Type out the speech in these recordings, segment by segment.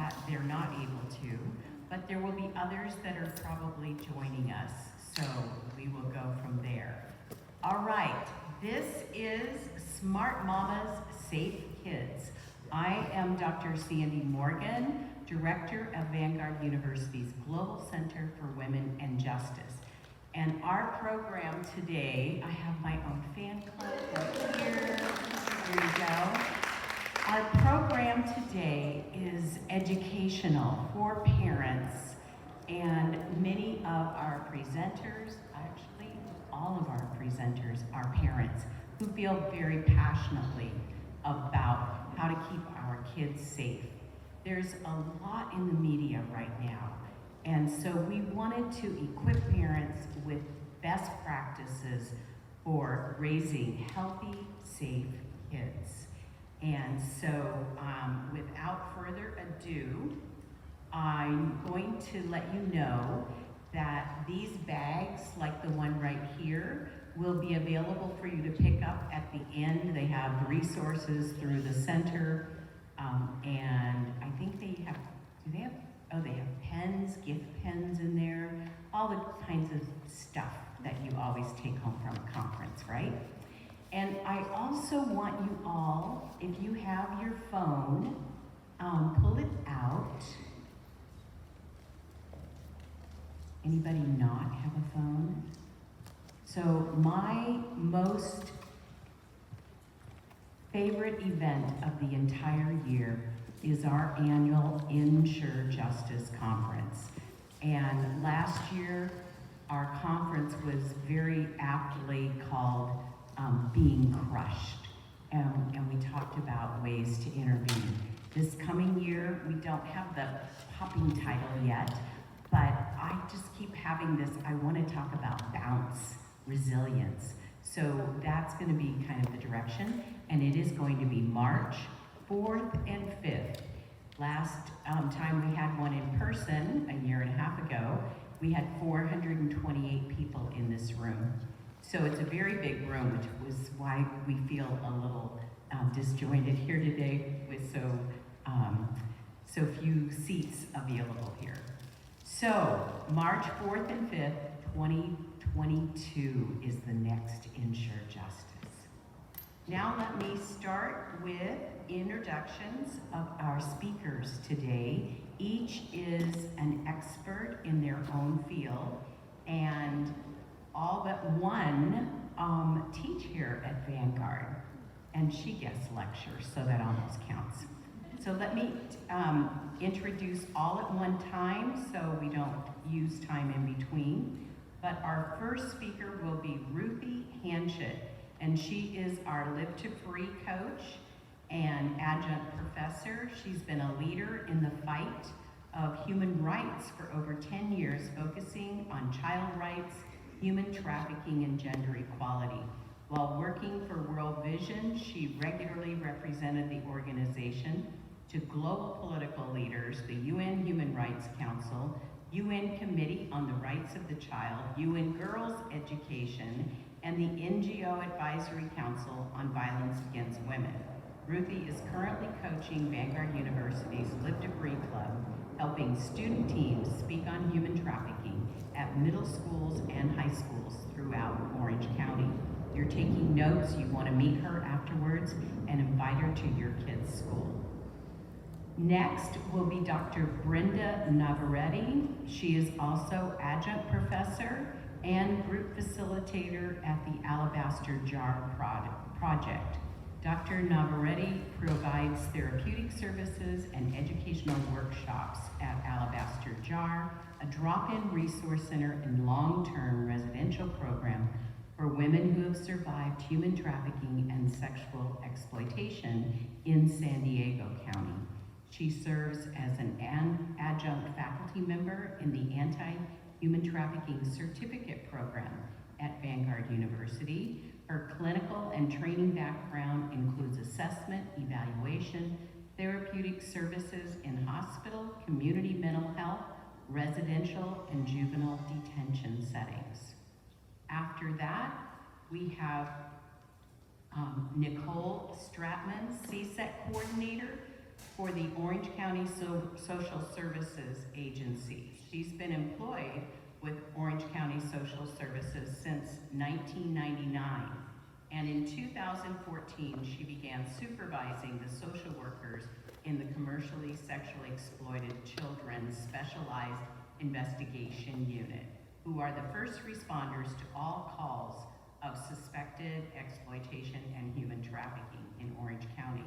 that they're not able to, but there will be others that are probably joining us, so we will go from there. All right, this is Smart Mamas, Safe Kids. I am Dr. Sandy Morgan, Director of Vanguard University's Global Center for Women and Justice. And our program today, I have my own fan club right here. There you go. Our program today is educational for parents, and many of our presenters, actually all of our presenters, are parents who feel very passionately about how to keep our kids safe. There's a lot in the media right now, and so we wanted to equip parents with best practices for raising healthy, safe kids. And so without further ado, I'm going to let you know that these bags, like the one right here, will be available for you to pick up at the end. They have resources through the center, and I think they have, they have pens, gift pens in there, all the kinds of stuff that you always take home from a conference, right? And I also want you all, if you have your phone, pull it out. Anybody not have a phone? So my most favorite event of the entire year is our annual Ensure Justice Conference. And last year, our conference was very aptly called Being Crushed. And we talked about ways to intervene. This coming year, we don't have the popping title yet, but I just keep having this, I want to talk about bounce, resilience. So that's going to be kind of the direction, and it is going to be March 4th and 5th. Last time we had one in person, a year and a half ago, we had 428 people in this room. So it's a very big room, which was why we feel a little disjointed here today with so few seats available here. So March 4th and 5th, 2022 is the next Ensure Justice. Now let me start with introductions of our speakers today. Each is an expert in their own field, and all but one teach here at Vanguard, and she guest lectures, so that almost counts. So let me introduce all at one time so we don't use time in between. But our first speaker will be Ruthie Hanchett, and she is our Live to Free coach and adjunct professor. She's been a leader in the fight of human rights for over 10 years, focusing on child rights, human trafficking, and gender equality. While working for World Vision, she regularly represented the organization to global political leaders, the UN Human Rights Council, UN Committee on the Rights of the Child, UN Girls Education, and the NGO Advisory Council on Violence Against Women. Ruthie is currently coaching Vanguard University's Live to Free Club, helping student teams speak on human trafficking at middle schools and high schools throughout Orange County. If you're taking notes, you want to meet her afterwards and invite her to your kids' school. Next will be Dr. Brenda Navarrete. She is also adjunct professor and group facilitator at the Alabaster Jar Project. Dr. Navarrete provides therapeutic services and educational workshops at Alabaster Jar, a drop-in resource center and long-term residential program for women who have survived human trafficking and sexual exploitation in San Diego County. She serves as an adjunct faculty member in the Anti-Human Trafficking Certificate Program at Vanguard University. Her clinical and training background includes assessment, evaluation, therapeutic services in hospital, community mental health, residential, and juvenile detention settings. After that, we have Nicole Stratman, CSEC coordinator. for the Orange County Social Services Agency. She's been employed with Orange County Social Services since 1999. And in 2014, she began supervising the social workers in the commercially sexually exploited children's specialized investigation unit, who are the first responders to all calls of suspected exploitation and human trafficking in Orange County.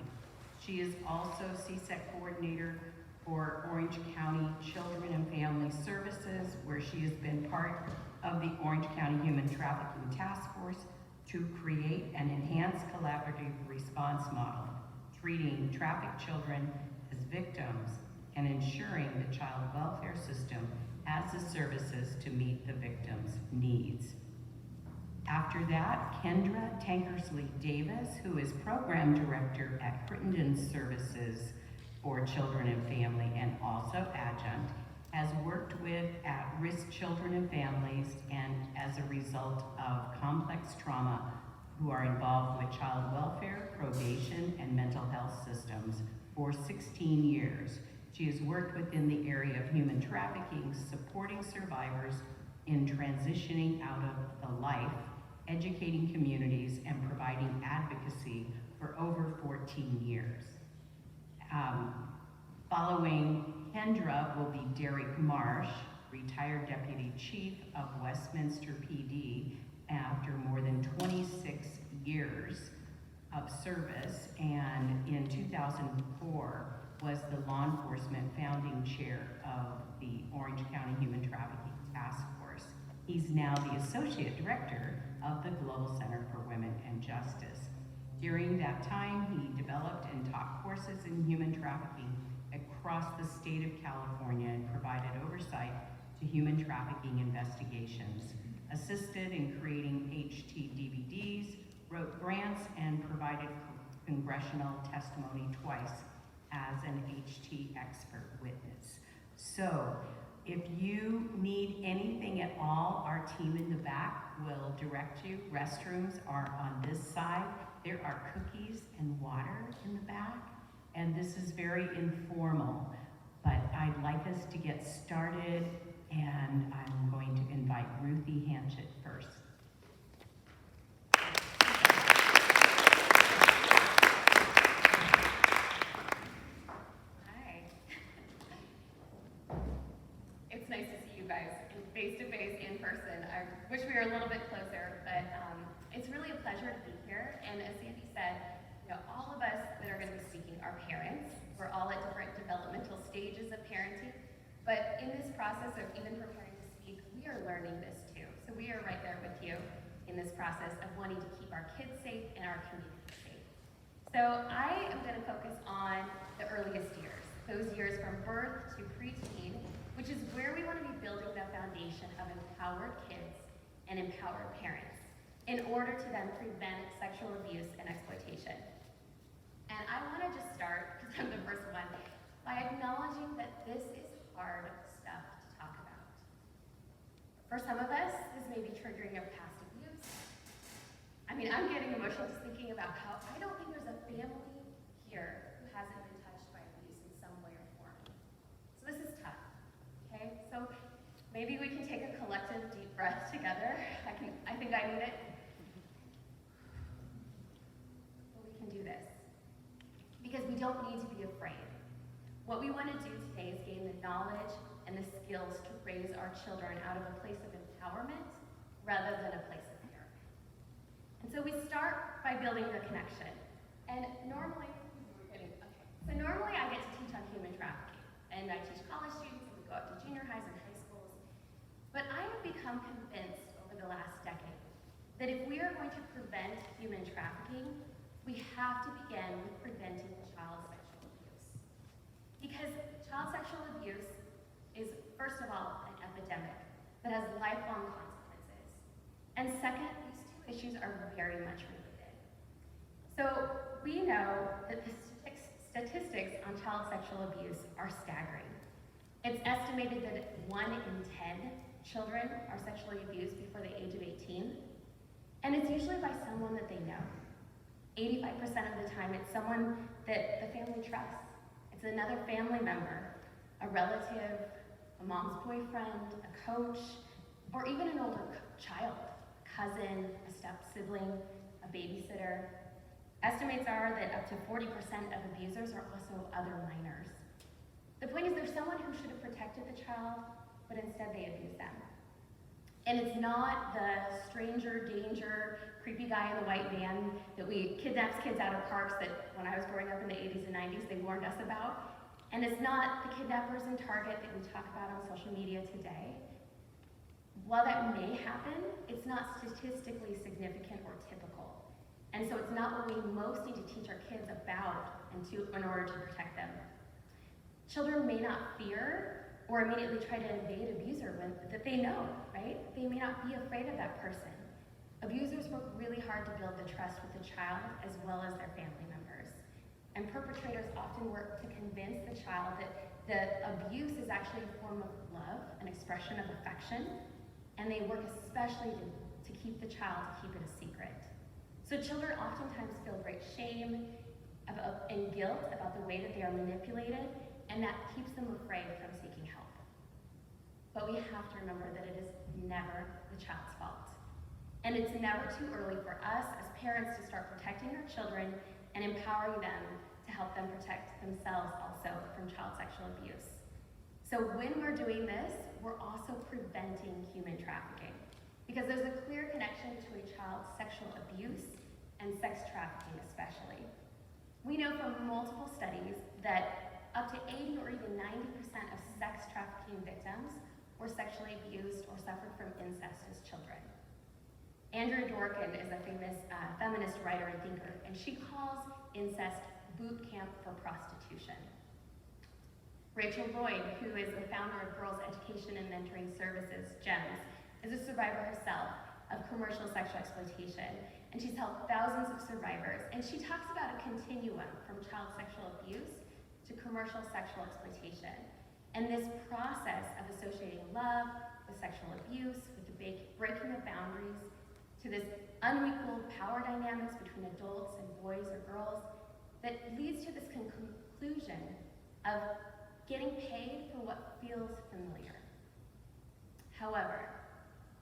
She is also CSEC coordinator for Orange County Children and Family Services, where she has been part of the Orange County Human Trafficking Task Force to create an enhanced collaborative response model, treating trafficked children as victims and ensuring the child welfare system has the services to meet the victim's needs. After that, Kendra Tankersley Davis, who is Program Director at Crittenden Services for Children and Family and also adjunct, has worked with at-risk children and families and as a result of complex trauma who are involved with child welfare, probation, and mental health systems for 16 years. She has worked within the area of human trafficking, supporting survivors in transitioning out of the life, educating communities, and providing advocacy for over 14 years. Following Kendra will be Derek Marsh, retired Deputy Chief of Westminster PD after more than 26 years of service, and in 2004 was the law enforcement founding chair of the Orange County Human Trafficking Task Force. He's now the Associate Director of the Global Center for Women and Justice. During that time, he developed and taught courses in human trafficking across the state of California and provided oversight to human trafficking investigations, assisted in creating HT DVDs, wrote grants, and provided congressional testimony twice as an HT expert witness. So, if you need anything at all, our team in the back will direct you. Restrooms are on this side. There are cookies and water in the back, and this is very informal, but I'd like us to get started, and I'm going to invite Ruthie Hanchett first. Face-to-face, in person. I wish we were a little bit closer, but it's really a pleasure to be here. And as Sandy said, all of us that are going to be speaking are parents. We're all at different developmental stages of parenting, but in this process of even preparing to speak, we are learning this too. So we are right there with you in this process of wanting to keep our kids safe and our community safe. So I am going to focus on the earliest years, those years from birth to preteen, which is where we want to be building the foundation of empowered kids and empowered parents in order to then prevent sexual abuse and exploitation. And I want to just start, because I'm the first one, by acknowledging that this is hard stuff to talk about. For some of us, this may be triggering of past abuse. I mean, I'm getting emotional just thinking about how I don't think there's a family here who hasn't been touched by abuse in some way or form. So this is tough. Okay, so maybe we can take a collective deep breath together. I think I need it. But we can do this. Because we don't need to be afraid. What we want to do today is gain the knowledge and the skills to raise our children out of a place of empowerment rather than a place of fear. And so we start by building the connection. And normally I get to teach on human trafficking. And I teach college students, go up to junior highs and high schools. But I have become convinced over the last decade that if we are going to prevent human trafficking, we have to begin with preventing child sexual abuse. Because child sexual abuse is, first of all, an epidemic that has lifelong consequences. And second, these two issues are very much related. So we know that the statistics on child sexual abuse are staggering. It's estimated that 1 in 10 children are sexually abused before the age of 18. And it's usually by someone that they know. 85% of the time, it's someone that the family trusts It's another family member, a relative, a mom's boyfriend, a coach, or even an older child, a cousin, a step-sibling, a babysitter. Estimates are that up to 40% of abusers are also other minors. The point is there's someone who should have protected the child, but instead they abuse them. And it's not the stranger danger, creepy guy in the white van that kidnaps kids out of parks that when I was growing up in the 80s and 90s, they warned us about. And it's not the kidnappers in Target that we talk about on social media today. While that may happen, it's not statistically significant or typical. And so it's not what we most need to teach our kids about in order to protect them. Children may not fear or immediately try to evade abuser that they know, right? They may not be afraid of that person. Abusers work really hard to build the trust with the child as well as their family members. And perpetrators often work to convince the child that the abuse is actually a form of love, an expression of affection, and they work especially to keep the child, to keep it a secret. So children oftentimes feel great shame and guilt about the way that they are manipulated, and that keeps them afraid from seeking help. But we have to remember that it is never the child's fault. And it's never too early for us as parents to start protecting our children and empowering them to help them protect themselves also from child sexual abuse. So when we're doing this, we're also preventing human trafficking, because there's a clear connection between child's sexual abuse and sex trafficking especially. We know from multiple studies that up to 80 or even 90% of sex trafficking victims were sexually abused or suffered from incest as children. Andrea Dworkin is a famous feminist writer and thinker, and she calls incest boot camp for prostitution. Rachel Lloyd, who is the founder of Girls Education and Mentoring Services, GEMS, is a survivor herself of commercial sexual exploitation, and she's helped thousands of survivors, and she talks about a continuum from child sexual abuse to commercial sexual exploitation. And this process of associating love with sexual abuse, with the breaking of boundaries, to this unequal power dynamics between adults and boys or girls, that leads to this conclusion of getting paid for what feels familiar. However,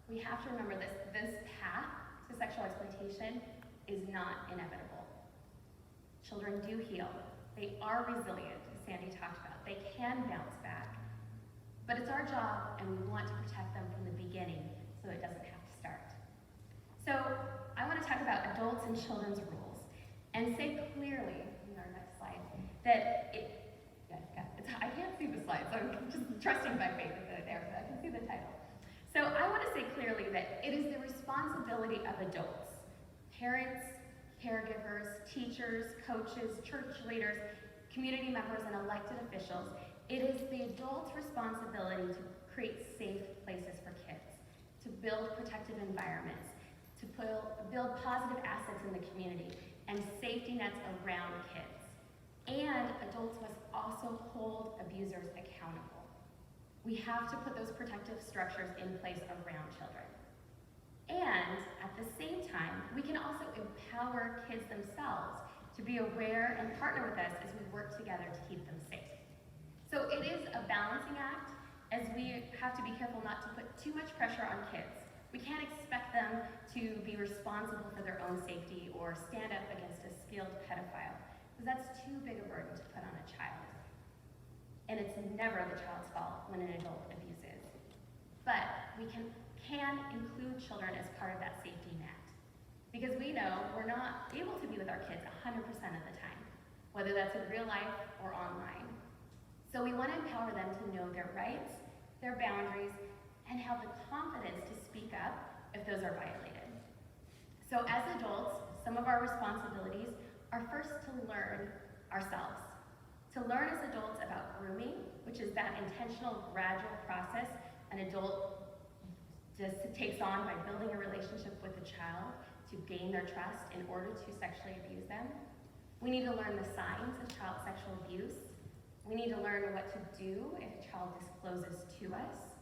we have to remember this path to sexual exploitation is not inevitable. Children do heal. They are resilient, as Sandy talked about. They can bounce back. But it's our job, and we want to protect them from the beginning so it doesn't have to start. So I want to talk about adults and children's rules and say clearly, in our next slide, that I can't see the slide, so I'm just trusting by faith that there, so I can see the title. So I want to say clearly that it is the responsibility of adults, parents, caregivers, teachers, coaches, church leaders, community members, and elected officials. It is the adult's responsibility to create safe places for kids, to build protective environments, to build positive assets in the community, and safety nets around kids. And adults must also hold abusers accountable. We have to put those protective structures in place around children. And at the same time, we can also empower kids themselves to be aware and partner with us as we work together to keep them safe. So it is a balancing act, as we have to be careful not to put too much pressure on kids. We can't expect them to be responsible for their own safety or stand up against a skilled pedophile, because that's too big a burden to put on a child. And it's never the child's fault when an adult abuses. But we can include children as part of that safety net, because we know we're not able to be with our kids 100% of the time, whether that's in real life or online. So we want to empower them to know their rights, their boundaries, and have the confidence to speak up if those are violated. So as adults, some of our responsibilities are first to learn ourselves. To learn as adults about grooming, which is that intentional, gradual process an adult just takes on by building a relationship with a child to gain their trust in order to sexually abuse them. We need to learn the signs of child sexual abuse. We need to learn what to do if a child discloses to us.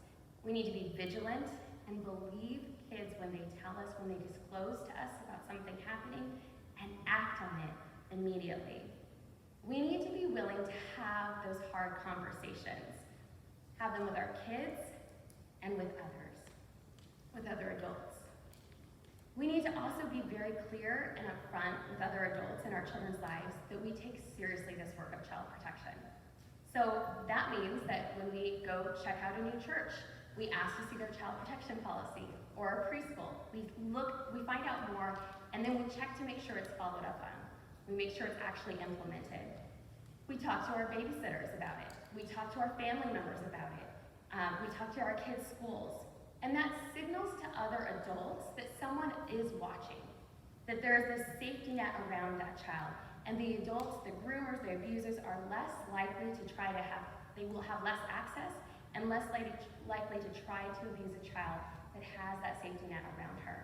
We need to be vigilant and believe kids when they tell us, when they disclose to us about something happening, and act on it immediately. We need to be willing to have those hard conversations. Have them with our kids and with others, with other adults. We need to also be very clear and upfront with other adults in our children's lives that we take seriously this work of child protection. So that means that when we go check out a new church, we ask to see their child protection policy, or a preschool. We find out more, and then we check to make sure it's followed up on. We make sure it's actually implemented. We talk to our babysitters about it. We talk to our family members about it. We talk to our kids' schools. And that signals to other adults that someone is watching, that there is this safety net around that child. And the adults, the groomers, the abusers are less likely to they will have less access and less likely to try to abuse a child that has that safety net around her.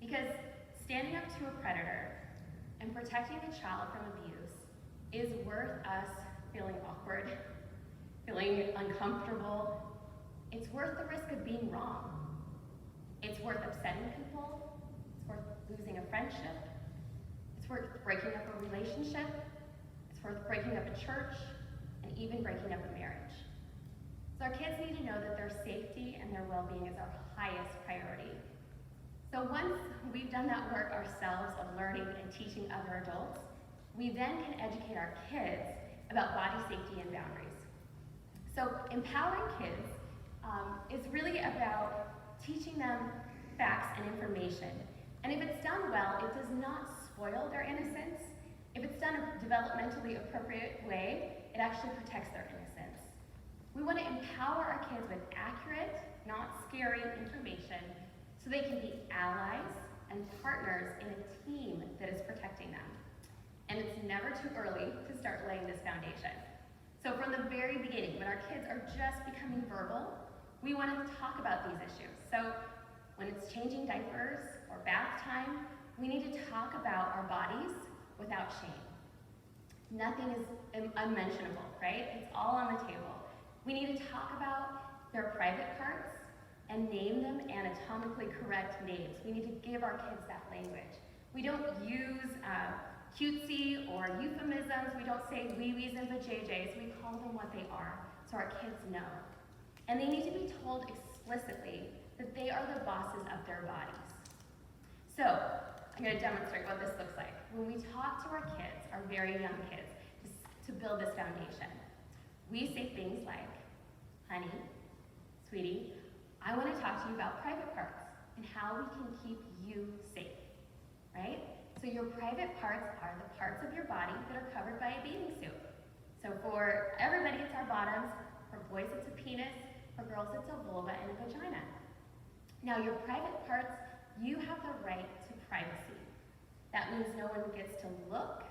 Because standing up to a predator and protecting the child from abuse is worth us feeling awkward, feeling uncomfortable. It's worth the risk of being wrong. It's worth upsetting people. It's worth losing a friendship. It's worth breaking up a relationship. It's worth breaking up a church, and even breaking up a marriage. So our kids need to know that their safety and their well-being is our highest priority. So once we've done that work ourselves of learning and teaching other adults, we then can educate our kids about body safety and boundaries. So empowering kids is really about teaching them facts and information. And if it's done well, it does not spoil their innocence. If it's done in a developmentally appropriate way, it actually protects their innocence. We want to empower our kids with accurate, not scary information so they can be allies and partners in a team that is protecting them. And it's never too early to start laying this foundation. So from the very beginning, when our kids are just becoming verbal, we want to talk about these issues. So when it's changing diapers or bath time, we need to talk about our bodies without shame. Nothing is unmentionable, right? It's all on the table. We need to talk about their private parts and name them anatomically correct names. We need to give our kids that language. We don't use cutesy or euphemisms. We don't say wee-wees and vajayjays. We call them what they are so our kids know. And they need to be told explicitly that they are the bosses of their bodies. So I'm going to demonstrate what this looks like. When we talk to our kids, our very young kids, to build this foundation, we say things like, honey, sweetie, I want to talk to you about private parts and how we can keep you safe, right? So your private parts are the parts of your body that are covered by a bathing suit. So for everybody, it's our bottoms. For boys, it's a penis. For girls, it's a vulva and a vagina. Now, your private parts, you have the right to privacy. That means no one gets to look,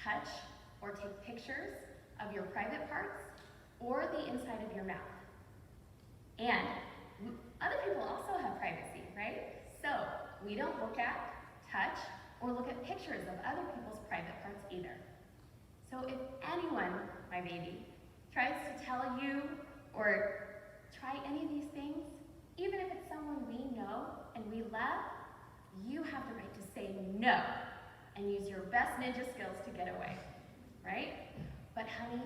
touch, or take pictures of your private parts or the inside of your mouth. And other people also have privacy, right? So we don't look at, touch, or look at pictures of other people's private parts either. So if anyone, my baby, tries to tell you or try any of these things, even if it's someone we know and we love, you have the right to say no and use your best ninja skills to get away, right? But honey,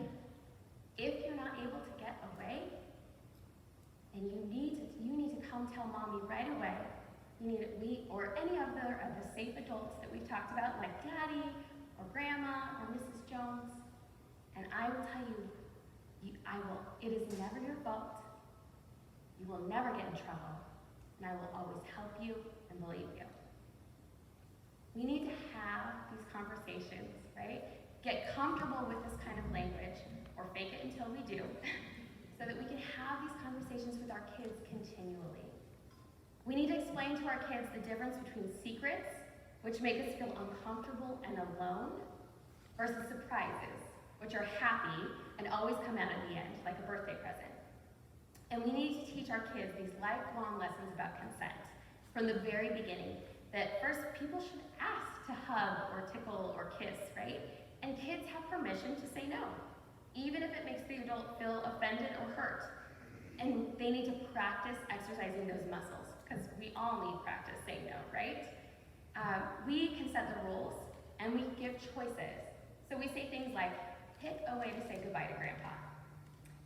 if you're not able to get away, and you need to come tell mommy right away. We or any other of the safe adults that we've talked about, like Daddy or Grandma or Mrs. Jones, and I will tell you, it is never your fault. You will never get in trouble, and I will always help you and believe you. We need to have these conversations, right? Get comfortable with this kind of language, or fake it until we do, so that we can have these conversations with our kids continually. We need to explain to our kids the difference between secrets, which make us feel uncomfortable and alone, versus surprises, which are happy and always come out at the end, like a birthday present. And we need to teach our kids these lifelong lessons about consent from the very beginning, that first people should ask to hug or tickle or kiss, right? And kids have permission to say no, even if it makes the adult feel offended or hurt. And they need to practice exercising those muscles, because we all need practice saying no, right? We can set the rules, and we give choices. So we say things like, pick a way to say goodbye to grandpa.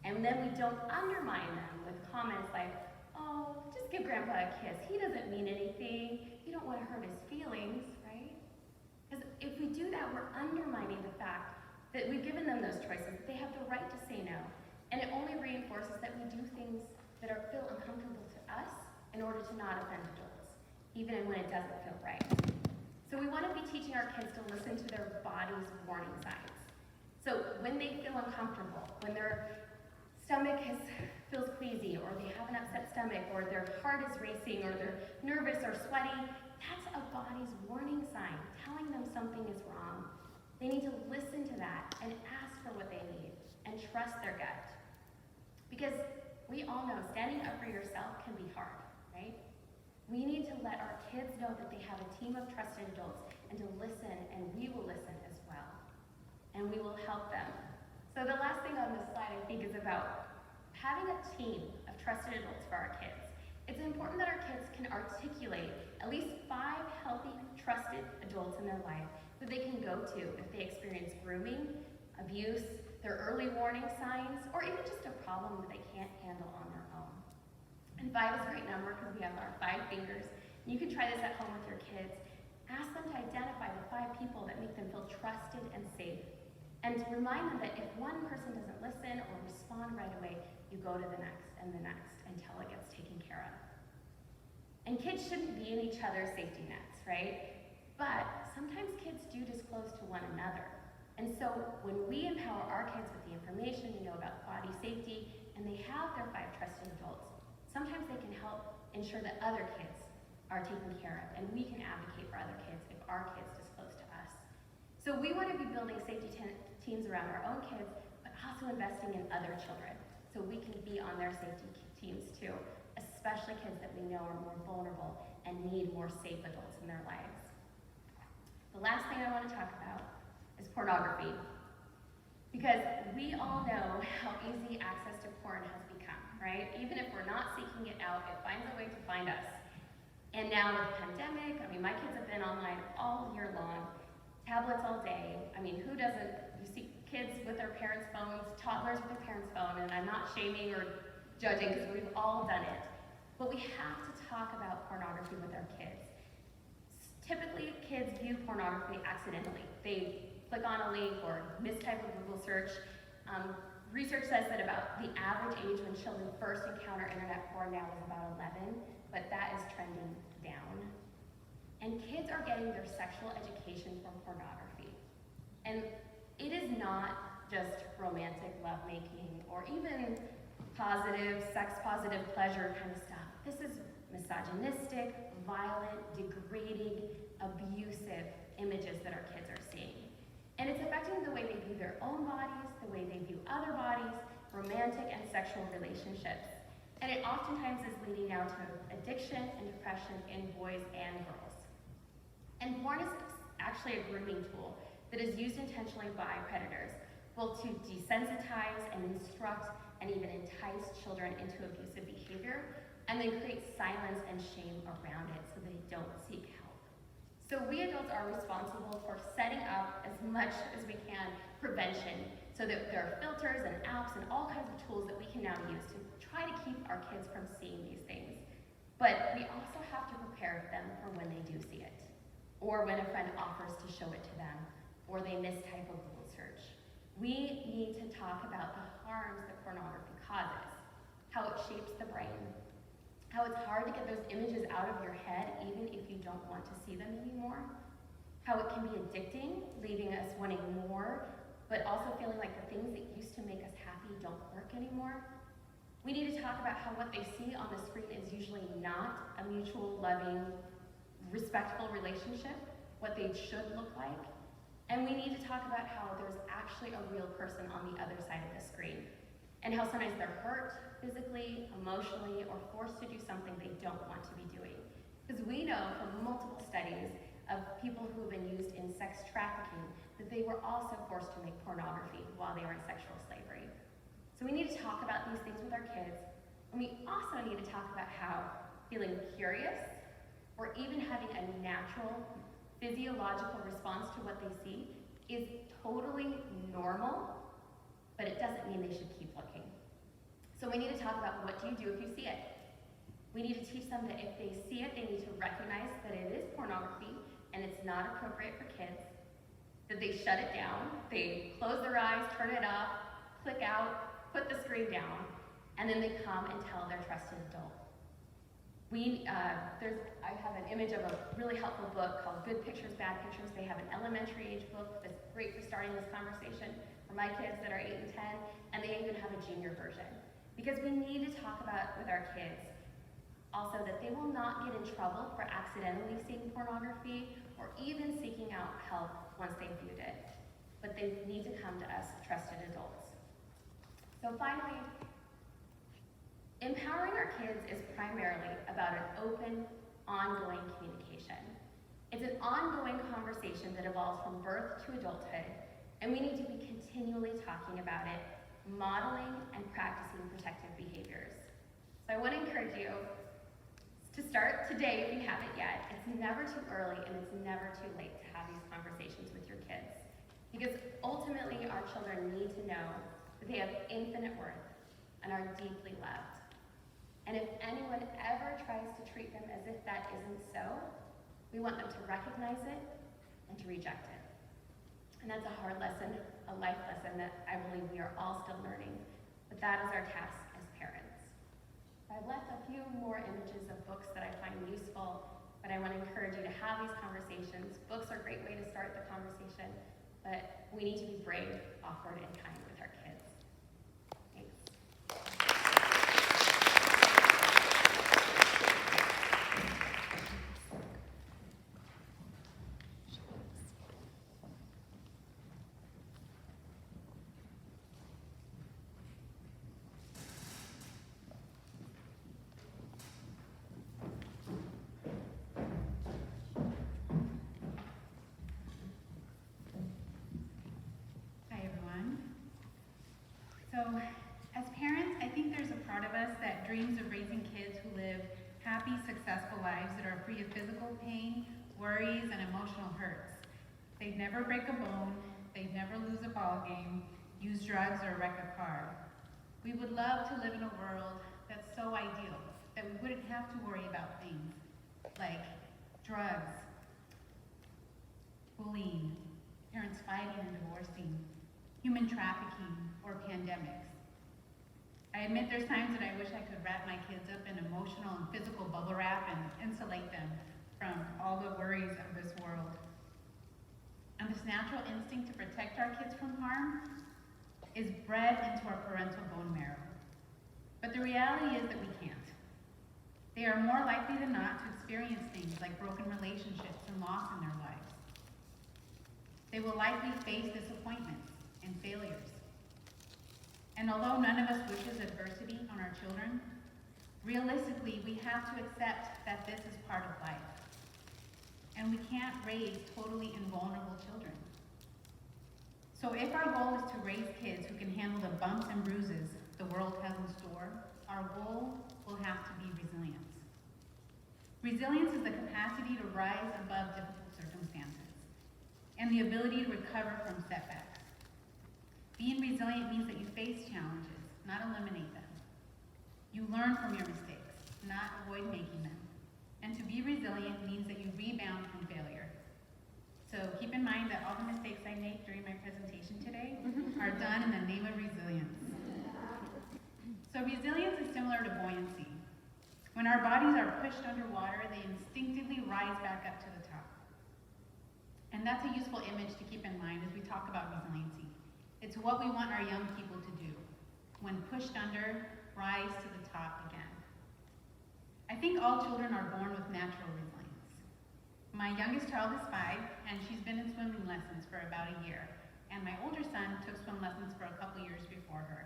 And then we don't undermine them with comments like, oh, just give grandpa a kiss. He doesn't mean anything. You don't want to hurt his feelings, right? Because if we do that, we're undermining the fact that we've given them those choices. They have the right to say no. And it only reinforces that we do things that feel uncomfortable to us in order to not offend adults, even when it doesn't feel right. So we want to be teaching our kids to listen to their body's warning signs. So when they feel uncomfortable, when their stomach feels queasy, or they have an upset stomach, or their heart is racing, or they're nervous or sweaty, that's a body's warning sign, telling them something is wrong. They need to listen to that and ask for what they need and trust their gut. Because we all know standing up for yourself can be hard, right? We need to let our kids know that they have a team of trusted adults and to listen, and we will listen as well. And we will help them. So the last thing on this slide, I think, is about having a team of trusted adults for our kids. It's important that our kids can articulate at least 5 healthy, trusted adults in their life that they can go to if they experience grooming, abuse, their early warning signs, or even just a problem that they can't handle on their own. And 5 is a great number because we have our 5 fingers. You can try this at home with your kids. Ask them to identify the 5 people that make them feel trusted and safe. And to remind them that if one person doesn't listen or respond right away, you go to the next and the next until it gets taken care of. And kids shouldn't be in each other's safety nets, right? But sometimes kids do disclose to one another. And so when we empower our kids with the information we know about body safety, and they have their 5 trusted adults, sometimes they can help ensure that other kids are taken care of, and we can advocate for other kids if our kids disclose to us. So we want to be building safety teams around our own kids, but also investing in other children, so we can be on their safety teams too, especially kids that we know are more vulnerable and need more safe adults in their lives. The last thing I want to talk about is pornography. Because we all know how easy access to porn has become, right? Even if we're not seeking it out, it finds a way to find us. And now with the pandemic, my kids have been online all year long, tablets all day. Who doesn't? You see kids with their parents' phones, toddlers with their parents' phone, and I'm not shaming or judging because we've all done it. But we have to talk about pornography with our kids. Typically, kids view pornography accidentally. They click on a link or mistype a Google search. Research says that about the average age when children first encounter internet porn now is about 11, but that is trending down. And kids are getting their sexual education from pornography. And it is not just romantic lovemaking or even positive, sex-positive pleasure kind of stuff. This is misogynistic, violent, degrading, abusive images that our kids are seeing. And it's affecting the way they view their own bodies, the way they view other bodies, romantic and sexual relationships. And it oftentimes is leading now to addiction and depression in boys and girls. And porn is actually a grooming tool that is used intentionally by predators, both to desensitize and instruct and even entice children into abusive behavior, and then create silence and shame around it so they don't seek help. So we adults are responsible for setting up as much as we can prevention, so that there are filters and apps and all kinds of tools that we can now use to try to keep our kids from seeing these things. But we also have to prepare them for when they do see it, or when a friend offers to show it to them, or they mistype a Google search. We need to talk about the harms that pornography causes, how it shapes the brain, how it's hard to get those images out of your head even if you don't want to see them anymore, how it can be addicting, leaving us wanting more, but also feeling like the things that used to make us happy don't work anymore. We need to talk about how what they see on the screen is usually not a mutual, loving, respectful relationship, what they should look like. And we need to talk about how there's actually a real person on the other side of the screen, and how sometimes they're hurt physically, emotionally, or forced to do something they don't want to be doing. Because we know from multiple studies of people who have been used in sex trafficking that they were also forced to make pornography while they were in sexual slavery. So we need to talk about these things with our kids, and we also need to talk about how feeling curious, or even having a natural physiological response to what they see, is totally normal, but it doesn't mean they should keep looking. So we need to talk about, what do you do if you see it? We need to teach them that if they see it, they need to recognize that it is pornography and it's not appropriate for kids, that they shut it down, they close their eyes, turn it off, click out, put the screen down, and then they come and tell their trusted adult. I have an image of a really helpful book called Good Pictures, Bad Pictures. They have an elementary age book that's great for starting this conversation for my kids that are 8 and 10, and they even have a junior version. Because we need to talk about with our kids also that they will not get in trouble for accidentally seeing pornography or even seeking out help once they've viewed it. But they need to come to us, trusted adults. So finally, empowering our kids is primarily about an open, ongoing communication. It's an ongoing conversation that evolves from birth to adulthood, and we need to be continually talking about it, modeling and practicing protective behaviors. So I want to encourage you to start today if you haven't yet. It's never too early and it's never too late to have these conversations with your kids. Because ultimately our children need to know that they have infinite worth and are deeply loved. And if anyone ever tries to treat them as if that isn't so, we want them to recognize it and to reject it. And that's a hard lesson, a life lesson that I believe we are all still learning. But that is our task as parents. I've left a few more images of books that I find useful, but I want to encourage you to have these conversations. Books are a great way to start the conversation, but we need to be brave, awkward, and kind with our kids. Thanks. So, as parents, I think there's a part of us that dreams of raising kids who live happy, successful lives that are free of physical pain, worries, and emotional hurts. They'd never break a bone, they'd never lose a ball game, use drugs, or wreck a car. We would love to live in a world that's so ideal that we wouldn't have to worry about things like drugs, bullying, parents fighting and divorcing, human trafficking, or pandemics. I admit there's times that I wish I could wrap my kids up in emotional and physical bubble wrap and insulate them from all the worries of this world. And this natural instinct to protect our kids from harm is bred into our parental bone marrow. But the reality is that we can't. They are more likely than not to experience things like broken relationships and loss in their lives. They will likely face disappointments and failures. And although none of us wishes adversity on our children, realistically, we have to accept that this is part of life. And we can't raise totally invulnerable children. So if our goal is to raise kids who can handle the bumps and bruises the world has in store, our goal will have to be resilience. Resilience is the capacity to rise above difficult circumstances and the ability to recover from setbacks. Being resilient means that you face challenges, not eliminate them. You learn from your mistakes, not avoid making them. And to be resilient means that you rebound from failure. So keep in mind that all the mistakes I make during my presentation today are done in the name of resilience. So resilience is similar to buoyancy. When our bodies are pushed underwater, they instinctively rise back up to the top. And that's a useful image to keep in mind as we talk about resiliency. It's what we want our young people to do. When pushed under, rise to the top again. I think all children are born with natural resilience. My youngest child is 5, and she's been in swimming lessons for about a year. And my older son took swim lessons for a couple years before her.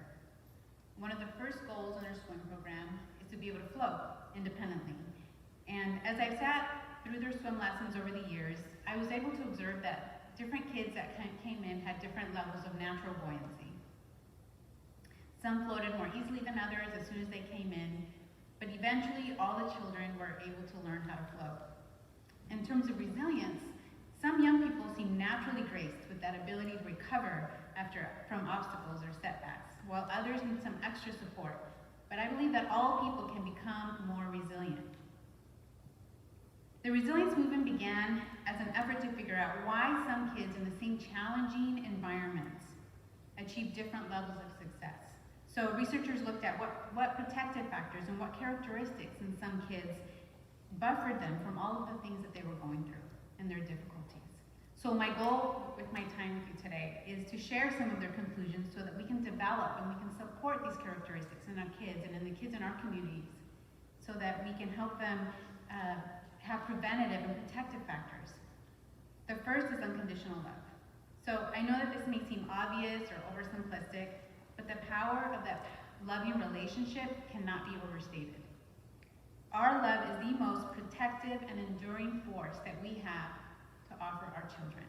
One of the first goals in her swim program is to be able to float independently. And as I've sat through their swim lessons over the years, I was able to observe that different kids that came in had different levels of natural buoyancy. Some floated more easily than others as soon as they came in, but eventually all the children were able to learn how to float. In terms of resilience, Some young people seem naturally graced with that ability to recover from obstacles or setbacks, while others need some extra support. But I believe that all people can become more resilient. The resilience movement began as an effort to figure out why some kids in the same challenging environments achieve different levels of success. So researchers looked at what protective factors and what characteristics in some kids buffered them from all of the things that they were going through and their difficulties. So my goal with my time with you today is to share some of their conclusions so that we can develop and we can support these characteristics in our kids and in the kids in our communities so that we can help them have preventative and protective factors. The first is unconditional love. So I know that this may seem obvious or oversimplistic, but the power of that loving relationship cannot be overstated. Our love is the most protective and enduring force that we have to offer our children.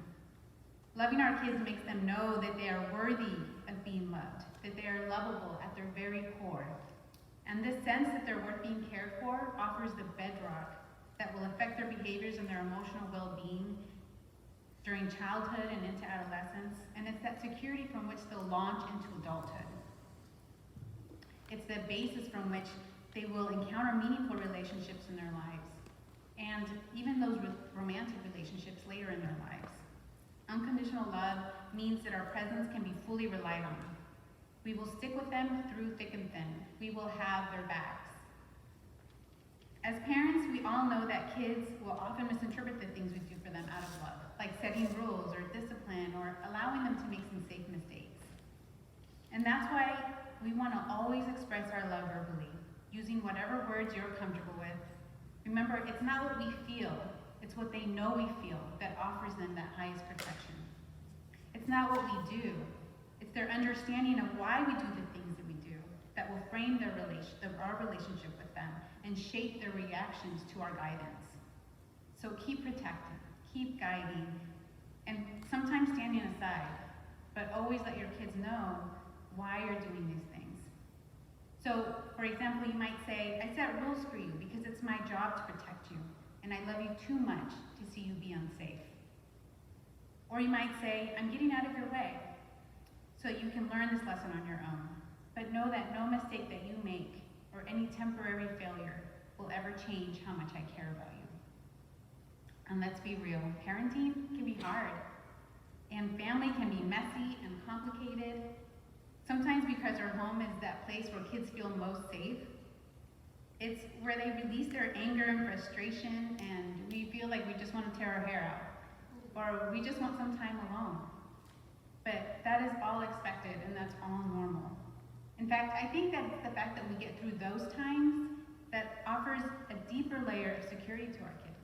Loving our kids makes them know that they are worthy of being loved, that they are lovable at their very core. And this sense that they're worth being cared for offers the bedrock that will affect their behaviors and their emotional well-being during childhood and into adolescence, and it's that security from which they'll launch into adulthood. It's the basis from which they will encounter meaningful relationships in their lives, and even those romantic relationships later in their lives. Unconditional love means that our presence can be fully relied on. We will stick with them through thick and thin. We will have their backs. As parents, we all know that kids will often misinterpret the things we do for them out of love, like setting rules or discipline or allowing them to make some safe mistakes. And that's why we want to always express our love verbally, using whatever words you're comfortable with. Remember, it's not what we feel, it's what they know we feel that offers them that highest protection. It's not what we do, it's their understanding of why we do the things that we do that will frame our relationship with them and shape their reactions to our guidance. So keep protecting, keep guiding, and sometimes standing aside, but always let your kids know why you're doing these things. So, for example, you might say, I set rules for you because it's my job to protect you, and I love you too much to see you be unsafe. Or you might say, I'm getting out of your way so you can learn this lesson on your own. But know that no mistake that you make or any temporary failure will ever change how much I care about you. And let's be real, parenting can be hard, and family can be messy and complicated. Sometimes because our home is that place where kids feel most safe. It's where they release their anger and frustration, and we feel like we just want to tear our hair out, or we just want some time alone. But that is all expected, and that's all normal. In fact, I think that it's the fact that we get through those times that offers a deeper layer of security to our kids.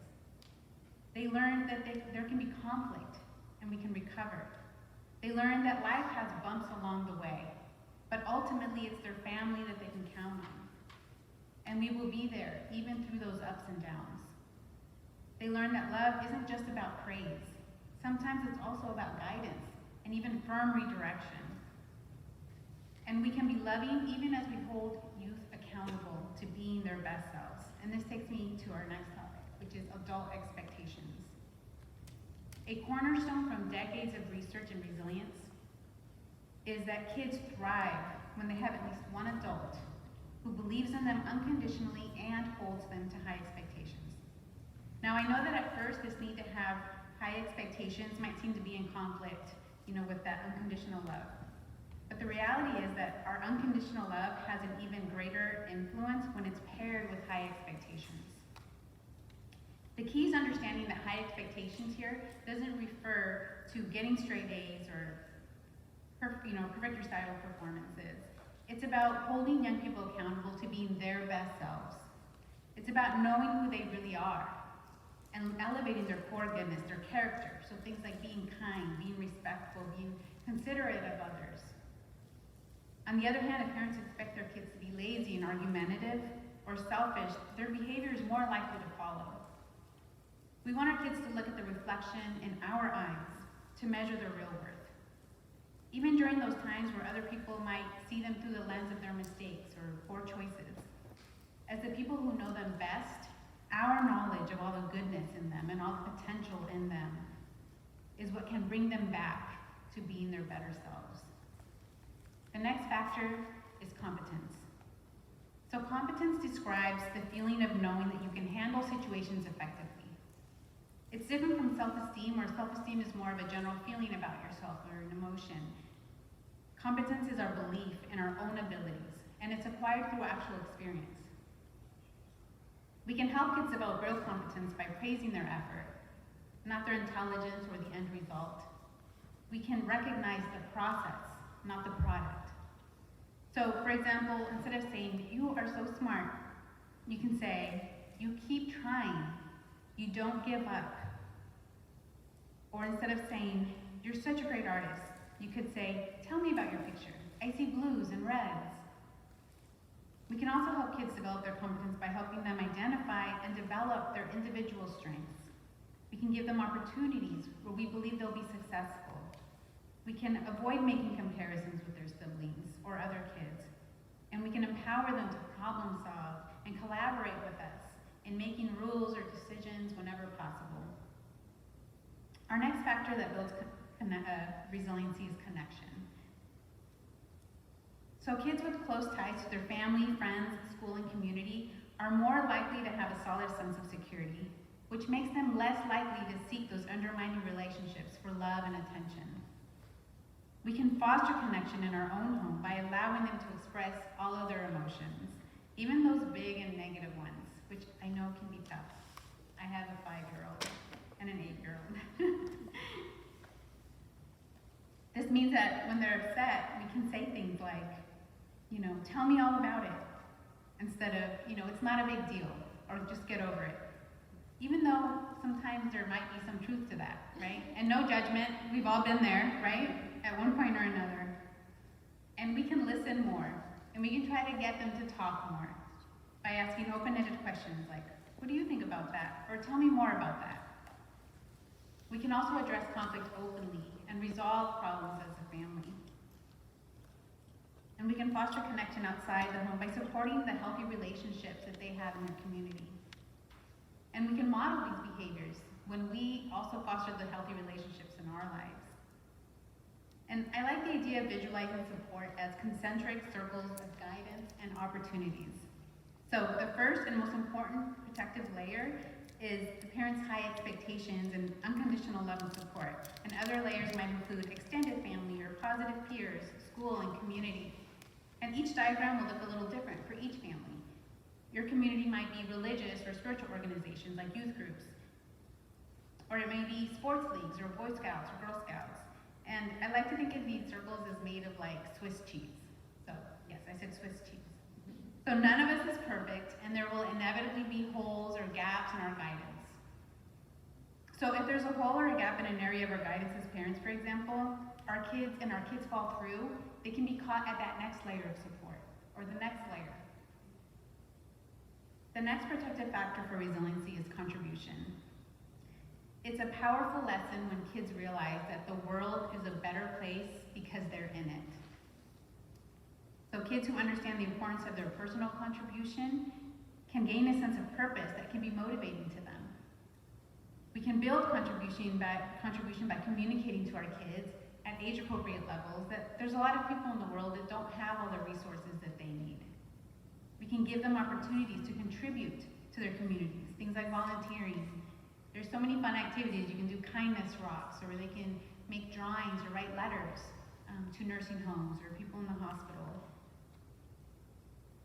They learn that there can be conflict, and we can recover. They learn that life has bumps along the way, but ultimately it's their family that they can count on. And we will be there, even through those ups and downs. They learn that love isn't just about praise. Sometimes it's also about guidance, and even firm redirection. And we can be loving even as we hold youth accountable to being their best selves. And this takes me to our next topic, which is adult expectations. A cornerstone from decades of research and resilience is that kids thrive when they have at least one adult who believes in them unconditionally and holds them to high expectations. Now, I know that at first this need to have high expectations might seem to be in conflict, with that unconditional love. But the reality is that our unconditional love has an even greater influence when it's paired with high expectations. The key is understanding that high expectations here doesn't refer to getting straight A's or perfect recital performances. It's about holding young people accountable to being their best selves. It's about knowing who they really are and elevating their core goodness, their character. So things like being kind, being respectful, being considerate of others. On the other hand, if parents expect their kids to be lazy and argumentative or selfish, their behavior is more likely to follow. We want our kids to look at the reflection in our eyes to measure their real worth. Even during those times where other people might see them through the lens of their mistakes or poor choices. As the people who know them best, our knowledge of all the goodness in them and all the potential in them is what can bring them back to being their better selves. The next factor is competence. So competence describes the feeling of knowing that you can handle situations effectively. It's different from self-esteem, where self-esteem is more of a general feeling about yourself or an emotion. Competence is our belief in our own abilities, and it's acquired through actual experience. We can help kids develop real competence by praising their effort, not their intelligence or the end result. We can recognize the process, not the product. So, for example, instead of saying, "You are so smart," you can say, "You keep trying, you don't give up." Or instead of saying, "You're such a great artist," you could say, "Tell me about your picture. I see blues and reds." We can also help kids develop their competence by helping them identify and develop their individual strengths. We can give them opportunities where we believe they'll be successful. We can avoid making comparisons with their siblings or other kids. And we can empower them to problem solve and collaborate with us in making rules or decisions whenever possible. Our next factor that builds resiliency is connection. So kids with close ties to their family, friends, school, and community are more likely to have a solid sense of security, which makes them less likely to seek those undermining relationships for love and attention. We can foster connection in our own home by allowing them to express all of their emotions, even those big and negative ones, which I know can be tough. I have a 5-year-old and an 8-year-old. This means that when they're upset, we can say things like, "Tell me all about it," instead of, "It's not a big deal," or "Just get over it." Even though sometimes there might be some truth to that, right? And no judgment, we've all been there, right? At one point or another. And we can listen more, and we can try to get them to talk more by asking open-ended questions like, "What do you think about that?" Or "Tell me more about that." We can also address conflict openly and resolve problems as a family. And we can foster connection outside the home by supporting the healthy relationships that they have in their community. And we can model these behaviors when we also foster the healthy relationships in our lives. And I like the idea of visualizing support as concentric circles of guidance and opportunities. So the first and most important protective layer is the parents' high expectations and unconditional love and support. And other layers might include extended family or positive peers, school, and community. And each diagram will look a little different for each family. Your community might be religious or spiritual organizations like youth groups. Or it may be sports leagues or Boy Scouts or Girl Scouts. And I like to think of these circles as made of like Swiss cheese. So yes, I said Swiss cheese. So none of us is perfect, and there will inevitably be holes or gaps in our guidance. So if there's a hole or a gap in an area of our guidance as parents, for example, our kids fall through, they can be caught at that next layer of support, or the next layer. The next protective factor for resiliency is contribution. It's a powerful lesson when kids realize that the world is a better place because they're in it. So kids who understand the importance of their personal contribution can gain a sense of purpose that can be motivating to them. We can build contribution by communicating to our kids at age-appropriate levels that there's a lot of people in the world that don't have all the resources that they need. We can give them opportunities to contribute to their communities, things like volunteering. There's so many fun activities. You can do kindness rocks, or they can make drawings or write letters to nursing homes or people in the hospital.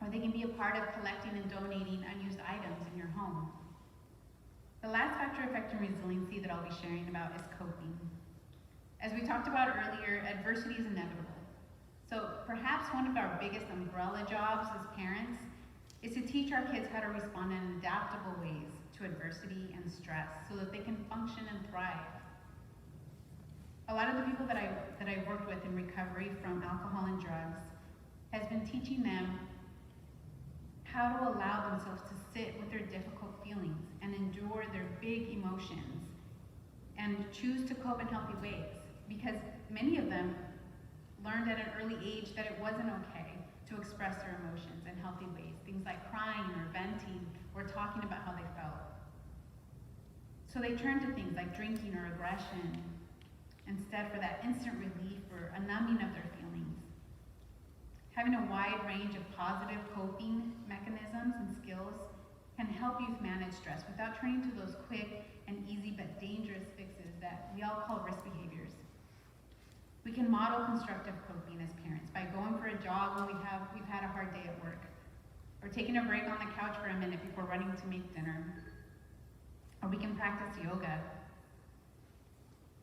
Or they can be a part of collecting and donating unused items in your home. The last factor affecting resiliency that I'll be sharing about is coping. As we talked about earlier, adversity is inevitable. So perhaps one of our biggest umbrella jobs as parents is to teach our kids how to respond in adaptable ways to adversity and stress so that they can function and thrive. A lot of the people that I worked with in recovery from alcohol and drugs has been teaching them how to allow themselves to sit with their difficult feelings and endure their big emotions and choose to cope in healthy ways, because many of them learned at an early age that it wasn't okay to express their emotions in healthy ways, things like crying or venting or talking about how they felt. So they turned to things like drinking or aggression instead for that instant relief or a numbing of their feelings. Having a wide range of positive coping mechanisms and skills can help youth manage stress without turning to those quick and easy but dangerous fixes that we all call risk behaviors. We can model constructive coping as parents by going for a jog when we've had a hard day at work, or taking a break on the couch for a minute before running to make dinner. Or we can practice yoga.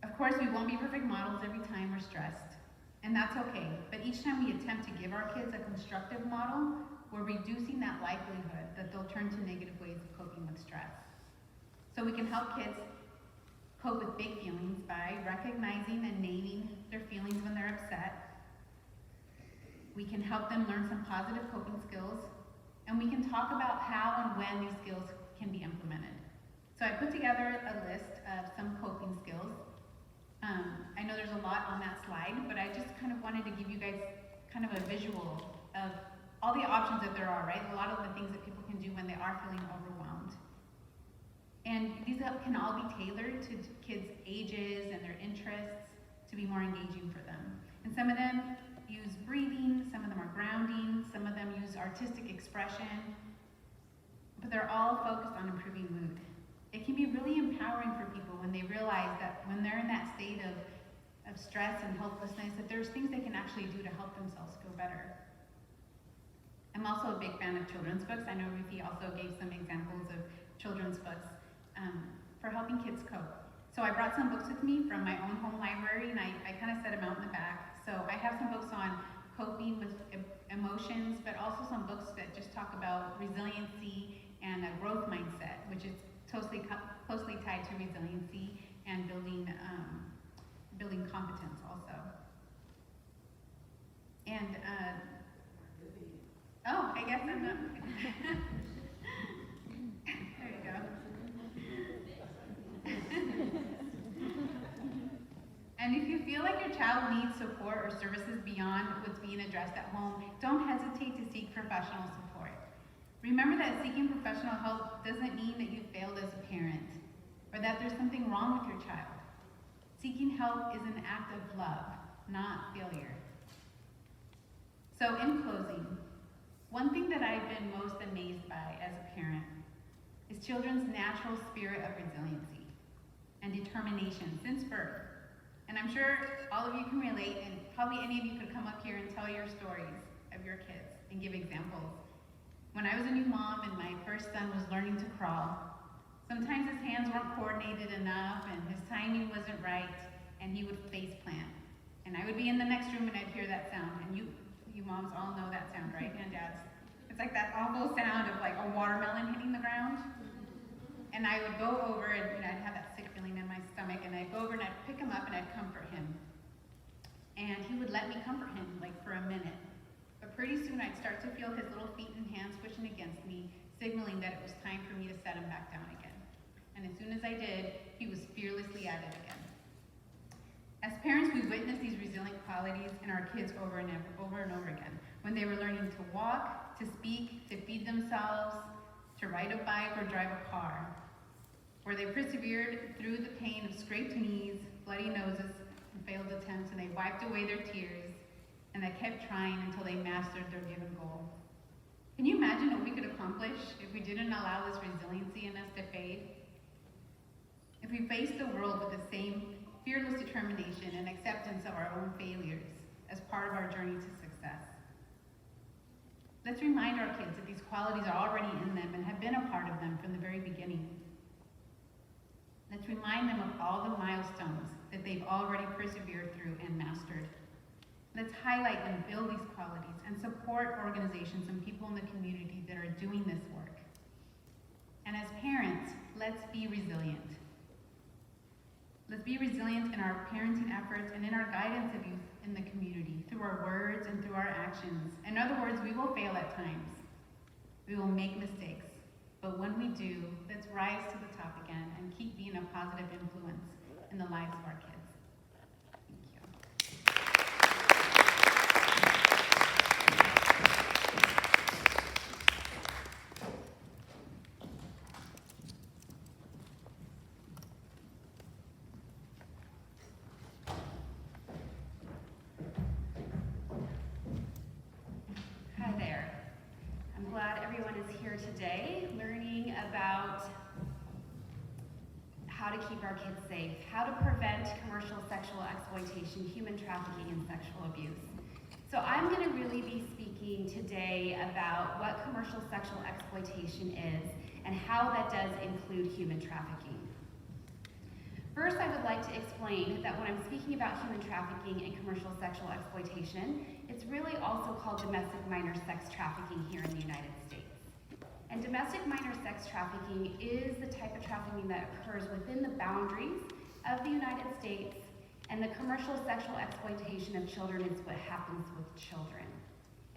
Of course, we won't be perfect models every time we're stressed, and that's okay. But each time we attempt to give our kids a constructive model, we're reducing that likelihood that they'll turn to negative ways of coping with stress. So we can help kids cope with big feelings by recognizing and naming their feelings when they're upset. We can help them learn some positive coping skills, and we can talk about how and when these skills can be implemented. So I put together a list of some coping skills. I know there's a lot on that slide, but I just kind of wanted to give you guys kind of a visual of all the options that there are, right? A lot of the things that people can do when they are feeling overwhelmed. And these can all be tailored to kids' ages and their interests to be more engaging for them. And some of them use breathing, some of them are grounding, some of them use artistic expression, but they're all focused on improving mood. It can be really empowering for people when they realize that when they're in that state of stress and helplessness, that there's things they can actually do to help themselves feel better. I'm also a big fan of children's books. I know Ruthie also gave some examples of children's books for helping kids cope. So I brought some books with me from my own home library, and I kind of set them out in the back. So I have some books on coping with emotions, but also some books that just talk about resiliency and a growth mindset, which is closely tied to resiliency and building competence also. And oh, I guess I'm not. There you go. And if you feel like your child needs support or services beyond what's being addressed at home, don't hesitate to seek professional support. Remember that seeking professional help doesn't mean that you failed as a parent or that there's something wrong with your child. Seeking help is an act of love, not failure. So in closing, one thing that I've been most amazed by as a parent is children's natural spirit of resiliency and determination since birth. And I'm sure all of you can relate, and probably any of you could come up here and tell your stories of your kids and give examples. When I was a new mom and my first son was learning to crawl, sometimes his hands weren't coordinated enough and his timing wasn't right, and he would face plant. And I would be in the next room and I'd hear that sound, and you moms all know that sound, right? And dads. It's like that awful sound of like a watermelon hitting the ground. And I would go over and I'd have that sick feeling in my stomach, and I'd go over and I'd pick him up and I'd comfort him. And he would let me comfort him like for a minute. But pretty soon I'd start to feel his little feet and hands pushing against me, signaling that it was time for me to set him back down again. And as soon as I did, he was fearlessly at it again. As parents, we witness these resilient qualities in our kids over and over again. When they were learning to walk, to speak, to feed themselves, to ride a bike or drive a car. Where they persevered through the pain of scraped knees, bloody noses, and failed attempts, and they wiped away their tears, and they kept trying until they mastered their given goal. Can you imagine what we could accomplish if we didn't allow this resiliency in us to fade? If we faced the world with the same fearless determination and acceptance of our own failures as part of our journey to success. Let's remind our kids that these qualities are already in them and have been a part of them from the very beginning. Let's remind them of all the milestones that they've already persevered through and mastered. Let's highlight and build these qualities and support organizations and people in the community that are doing this work. And as parents, let's be resilient. Let's be resilient in our parenting efforts and in our guidance of youth in the community, through our words and through our actions. In other words, we will fail at times. We will make mistakes. But when we do, let's rise to the top again and keep being a positive influence in the lives of our kids. I'm glad everyone is here today learning about how to keep our kids safe, how to prevent commercial sexual exploitation, human trafficking, and sexual abuse. So I'm going to really be speaking today about what commercial sexual exploitation is and how that does include human trafficking. First, I would like to explain that when I'm speaking about human trafficking and commercial sexual exploitation, it's really also called domestic minor sex trafficking here in the United States. And domestic minor sex trafficking is the type of trafficking that occurs within the boundaries of the United States, and the commercial sexual exploitation of children is what happens with children.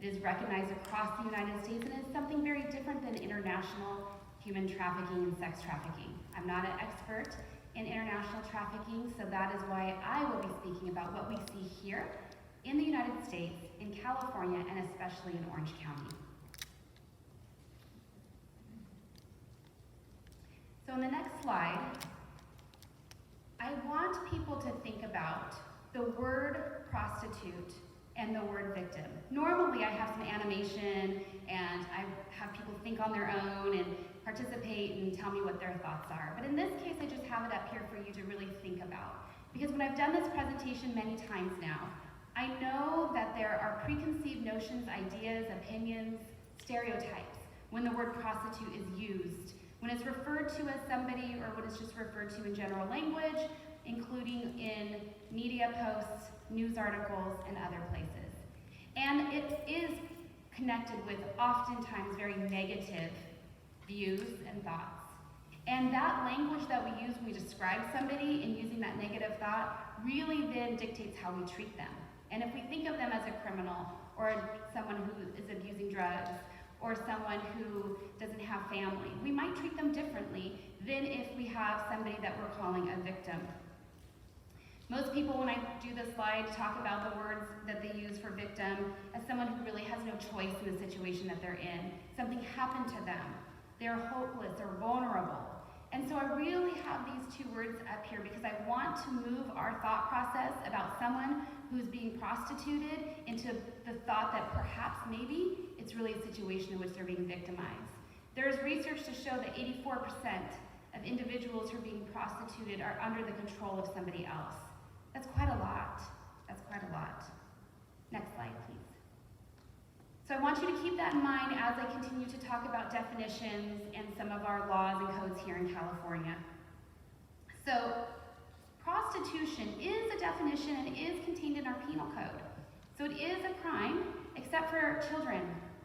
It is recognized across the United States and is something very different than international human trafficking and sex trafficking. I'm not an expert in international trafficking, so that is why I will be speaking about what we see here in the United States, in California, and especially in Orange County. So in the next slide, I want people to think about the word prostitute and the word victim. Normally I have some animation and I have people think on their own and participate and tell me what their thoughts are. But in this case, I just have it up here for you to really think about. Because when I've done this presentation many times now, I know that there are preconceived notions, ideas, opinions, stereotypes when the word prostitute is used, when it's referred to as somebody or when it's just referred to in general language, including in media posts, news articles, and other places. And it is connected with oftentimes very negative views and thoughts. And that language that we use when we describe somebody and using that negative thought really then dictates how we treat them. And if we think of them as a criminal or someone who is abusing drugs or someone who doesn't have family, we might treat them differently than if we have somebody that we're calling a victim. Most people, when I do this slide, talk about the words that they use for victim as someone who really has no choice in the situation that they're in. Something happened to them. They're hopeless or vulnerable. And so I really have these two words up here because I want to move our thought process about someone who's being prostituted into the thought that perhaps maybe it's really a situation in which they're being victimized. There's research to show that 84% of individuals who are being prostituted are under the control of somebody else. That's quite a lot. That's quite a lot. Next slide, please. So I want you to keep that in mind as I continue to talk about definitions and some of our laws and codes here in California. So prostitution is a definition and is contained in our penal code. So it is a crime, except for children.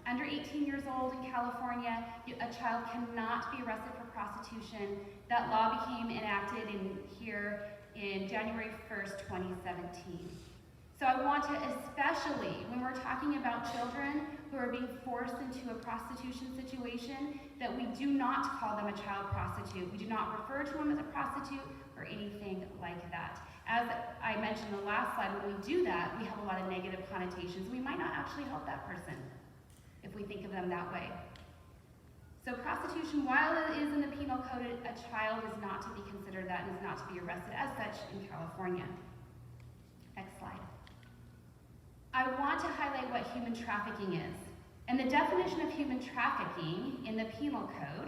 Under 18 years old in California, a child cannot be arrested for prostitution. That law became enacted here in January 1st, 2017. So I want to especially, when we're talking about children who are being forced into a prostitution situation, that we do not call them a child prostitute. We do not refer to them as a prostitute or anything like that. As I mentioned in the last slide, when we do that, we have a lot of negative connotations. We might not actually help that person if we think of them that way. So prostitution, while it is in the penal code, a child is not to be considered that and is not to be arrested as such in California. Next slide. I want to highlight what human trafficking is. And the definition of human trafficking in the penal code,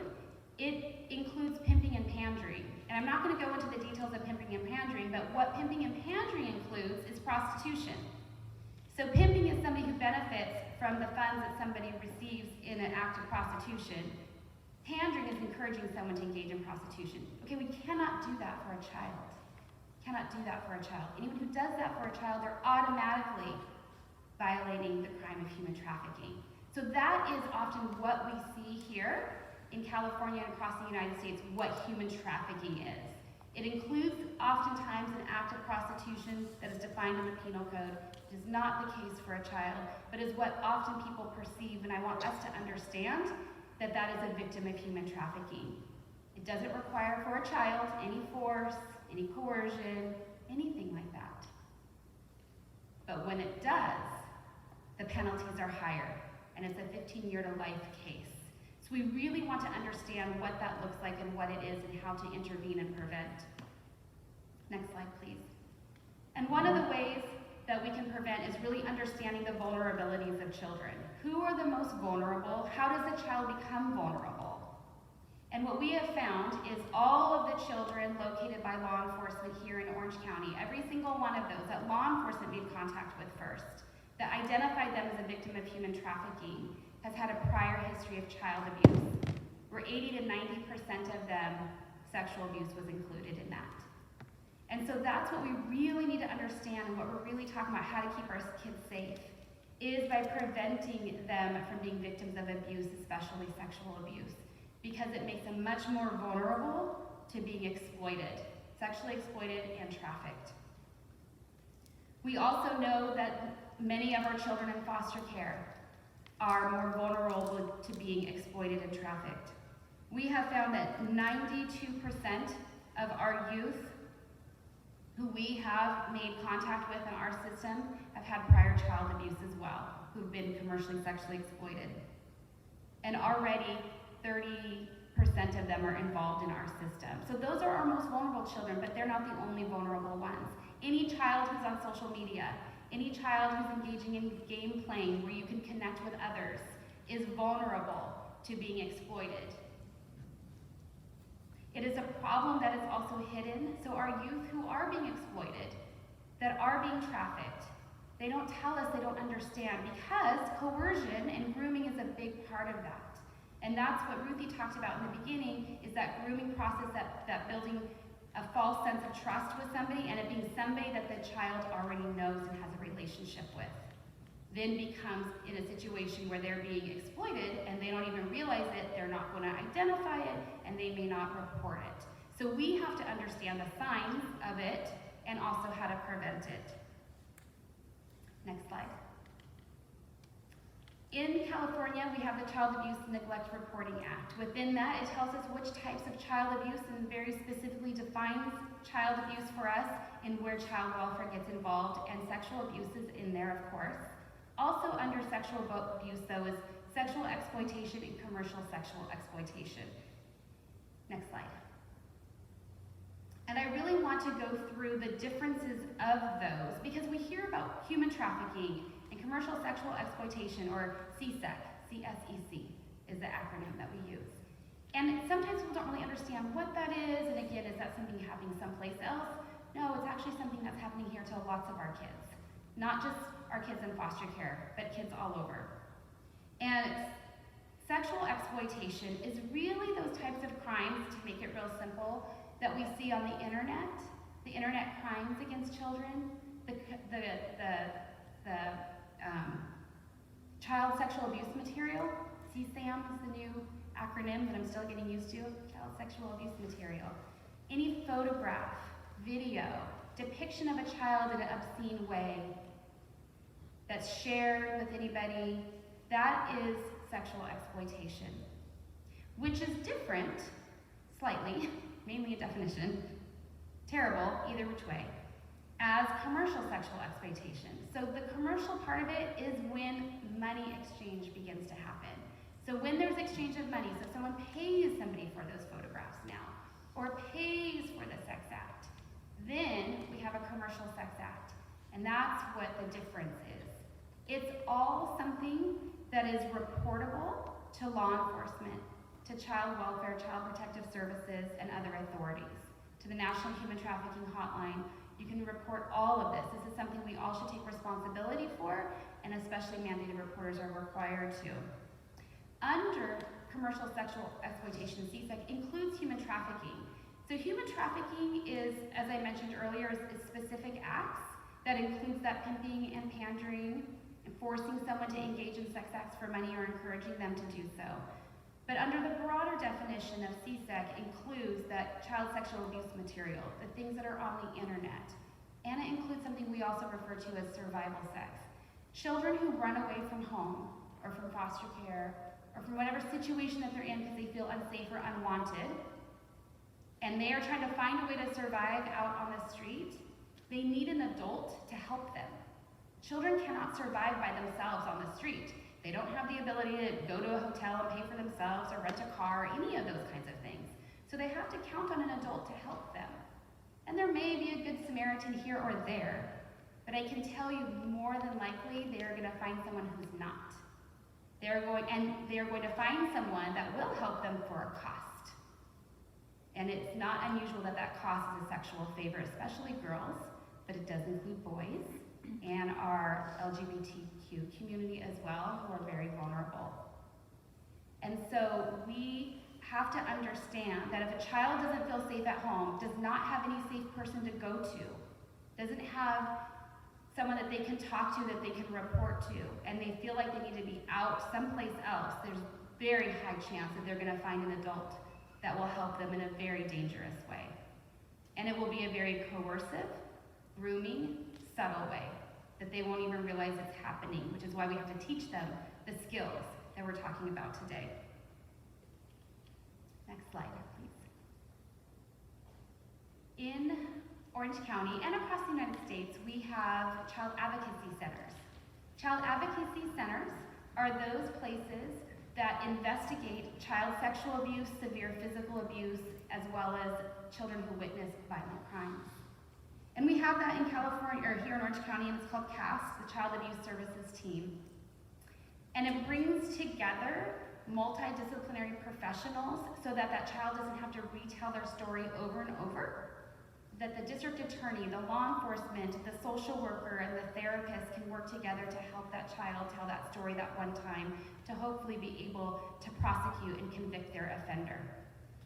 it includes pimping and pandering. And I'm not going to go into the details of pimping and pandering, but what pimping and pandering includes is prostitution. So pimping is somebody who benefits from the funds that somebody receives in an act of prostitution. Pandering is encouraging someone to engage in prostitution. Okay, we cannot do that for a child. Cannot do that for a child. Anyone who does that for a child, they're automatically violating the crime of human trafficking. So that is often what we see here in California and across the United States, what human trafficking is. It includes oftentimes an act of prostitution that is defined in the penal code. It is not the case for a child, but is what often people perceive, and I want us to understand that that is a victim of human trafficking. It doesn't require for a child any force, any coercion, anything like that. But when it does, the penalties are higher, and it's a 15-year to life case. So we really want to understand what that looks like and what it is and how to intervene and prevent. Next slide, please. And one of the ways that we can prevent is really understanding the vulnerabilities of children. Who are the most vulnerable? How does a child become vulnerable? And what we have found is all of the children located by law enforcement here in Orange County, every single one of those that law enforcement made contact with first, that identified them as a victim of human trafficking, has had a prior history of child abuse, where 80 to 90% of them, sexual abuse was included in that. And so that's what we really need to understand, and what we're really talking about, how to keep our kids safe, is by preventing them from being victims of abuse, especially sexual abuse, because it makes them much more vulnerable to being exploited, sexually exploited and trafficked. We also know that many of our children in foster care are more vulnerable to being exploited and trafficked. We have found that 92% of our youth who we have made contact with in our system have had prior child abuse as well, who've been commercially sexually exploited. And already 30% of them are involved in our system. So those are our most vulnerable children, but they're not the only vulnerable ones. Any child who's on social media, any child who's engaging in game playing where you can connect with others is vulnerable to being exploited. It is a problem that is also hidden, so our youth who are being exploited, that are being trafficked, they don't tell us, they don't understand, because coercion and grooming is a big part of that. And that's what Ruthie talked about in the beginning, is that grooming process, that building a false sense of trust with somebody, and it being somebody that the child already knows and has a relationship with, then becomes in a situation where they're being exploited and they don't even realize it, they're not going to identify it, and they may not report it. So we have to understand the signs of it and also how to prevent it. Next slide. In California, we have the Child Abuse and Neglect Reporting Act. Within that, it tells us which types of child abuse, and very specifically defines child abuse for us and where child welfare gets involved, and sexual abuse is in there, of course. Also under sexual abuse, though, is sexual exploitation and commercial sexual exploitation. Next slide. And I really want to go through the differences of those, because we hear about human trafficking and commercial sexual exploitation, or CSEC, C-S-E-C is the acronym that we use. And sometimes people don't really understand what that is, and again, is that something happening someplace else? No, it's actually something that's happening here to lots of our kids. Not just our kids in foster care, but kids all over. And sexual exploitation is really those types of crimes, to make it real simple, that we see on the internet crimes against children, the child sexual abuse material, CSAM is the new acronym that I'm still getting used to, child sexual abuse material. Any photograph, video, depiction of a child in an obscene way that's shared with anybody, that is sexual exploitation, which is different, slightly, mainly a definition, terrible, either which way, as commercial sexual exploitation. So the commercial part of it is when money exchange begins to happen. So when there's exchange of money, so someone pays somebody for those photographs now, or pays for the sex act, then we have a commercial sex act. And that's what the difference is. It's all something that is reportable to law enforcement, to child welfare, child protective services, and other authorities, to the National Human Trafficking Hotline. You can report all of this. This is something we all should take responsibility for, and especially mandated reporters are required to. Under commercial sexual exploitation, CSEC includes human trafficking. So human trafficking is, as I mentioned earlier, is specific acts that includes that pimping and pandering, and forcing someone to engage in sex acts for money or encouraging them to do so. But under the broader definition of CSEC includes that child sexual abuse material, the things that are on the internet. And it includes something we also refer to as survival sex. Children who run away from home, or from foster care, or from whatever situation that they're in because they feel unsafe or unwanted, and they are trying to find a way to survive out on the street, they need an adult to help them. Children cannot survive by themselves on the street. They don't have the ability to go to a hotel and pay for themselves or rent a car, any of those kinds of things. So they have to count on an adult to help them. And there may be a good Samaritan here or there, But I can tell you more than likely they are going to find someone who's not. They are going to find someone that will help them for a cost. And it's not unusual that that cost is a sexual favor, especially girls, but it does include boys and our LGBTQ community as well, who are very vulnerable. And so we have to understand that if a child doesn't feel safe at home, does not have any safe person to go to, doesn't have someone that they can talk to, that they can report to, and they feel like they need to be out someplace else, there's very high chance that they're gonna find an adult that will help them in a very dangerous way. And it will be a very coercive, grooming, subtle way that they won't even realize it's happening, which is why we have to teach them the skills that we're talking about today. Next slide, please. In Orange County and across the United States, we have child advocacy centers. Child advocacy centers are those places that investigate child sexual abuse, severe physical abuse, as well as children who witness violent crimes. And we have that in California, or here in Orange County, and it's called CAS, the Child Abuse Services Team. And it brings together multidisciplinary professionals so that that child doesn't have to retell their story over and over, that the district attorney, the law enforcement, the social worker, and the therapist can work together to help that child tell that story that one time to hopefully be able to prosecute and convict their offender.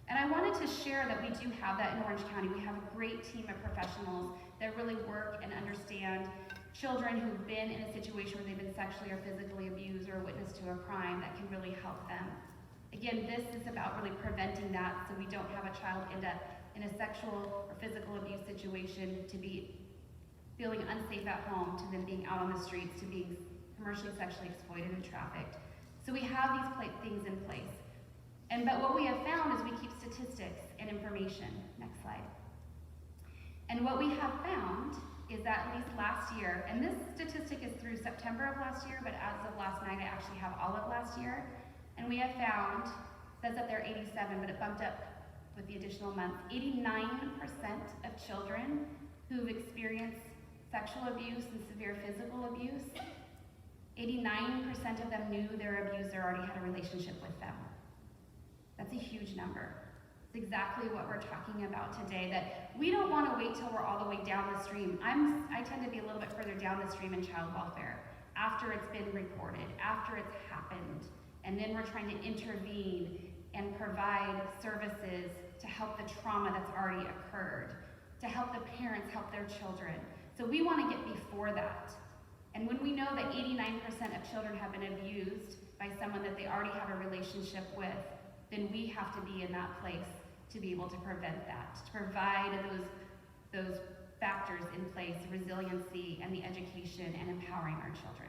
And I wanted to share that we do have that in Orange County. We have a great team of professionals that really work and understand children who've been in a situation where they've been sexually or physically abused or witness to a crime that can really help them. Again, this is about really preventing that so we don't have a child end up in a sexual or physical abuse situation to be feeling unsafe at home, to them being out on the streets, to being commercially sexually exploited and trafficked. So we have these things in place. But what we have found is we keep statistics and information. Next slide. And what we have found is that at least last year, and this statistic is through September of last year, but as of last night, I actually have all of last year, and we have found, that's up there 87, but it bumped up with the additional month, 89% of children who've experienced sexual abuse and severe physical abuse, 89% of them knew their abuser already had a relationship with them. That's a huge number. It's exactly what we're talking about today, that we don't want to wait till we're all the way down the stream. I tend to be a little bit further down the stream in child welfare, after it's been reported, after it's happened, and then we're trying to intervene and provide services to help the trauma that's already occurred, to help the parents help their children. So we want to get before that. And when we know that 89% of children have been abused by someone that they already have a relationship with, then we have to be in that place to be able to prevent that, to provide those factors in place, resiliency and the education and empowering our children.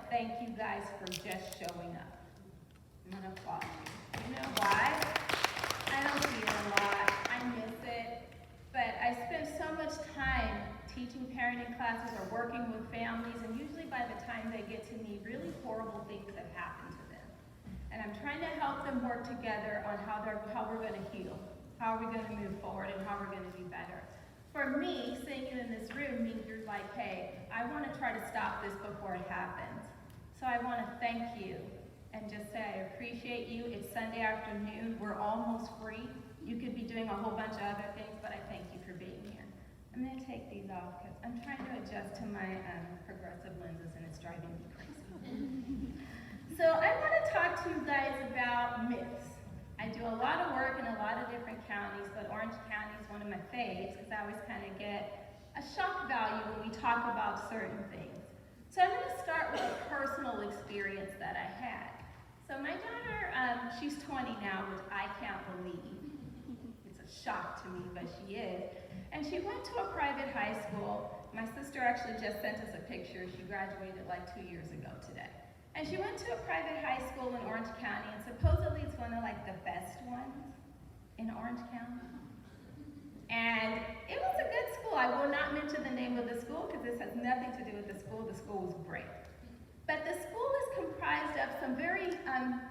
Thank you guys for just showing up. I'm gonna applaud you. You know why? I don't see it a lot. I miss it. But I spend so much time teaching parenting classes or working with families, and usually by the time they get to me, really horrible things have happened to them. And I'm trying to help them work together on how we're gonna heal, how are we gonna move forward, and how we're gonna be better. For me, seeing you in this room means you're like, hey, I wanna try to stop this before it happens. So I want to thank you and just say I appreciate you. It's Sunday afternoon. We're almost free. You could be doing a whole bunch of other things, but I thank you for being here. I'm going to take these off because I'm trying to adjust to my progressive lenses and it's driving me crazy. So I want to talk to you guys about myths. I do a lot of work in a lot of different counties, but Orange County is one of my faves because I always kind of get a shock value when we talk about certain things. So I'm going to start with a personal experience that I had. So my daughter, she's 20 now, which I can't believe. It's a shock to me, but she is. And she went to a private high school. My sister actually just sent us a picture. She graduated like 2 years ago today. And she went to a private high school in Orange County, and supposedly it's one of like the best ones in Orange County. And it was a good school. I will not mention the name of the school because this has nothing to do with the school. The school was great. But the school is comprised of some very fun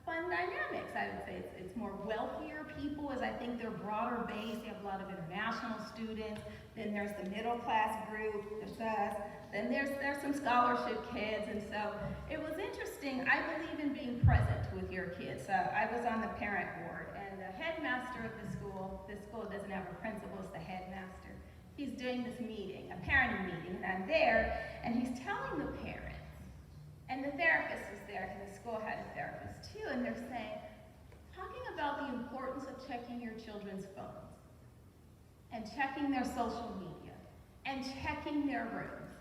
dynamics, I would say. It's more wealthier people, as I think they're broader based. They have a lot of international students. Then there's the middle class group, there's us. Then there's some scholarship kids. And so it was interesting. I believe in being present with your kids. So I was on the parent board, and the headmaster of the school doesn't have a principal, it's the headmaster. He's doing this meeting, a parenting meeting, and I'm there, and he's telling the parents, and the therapist was there, because the school had a therapist too, and they're saying, talking about the importance of checking your children's phones, and checking their social media, and checking their rooms.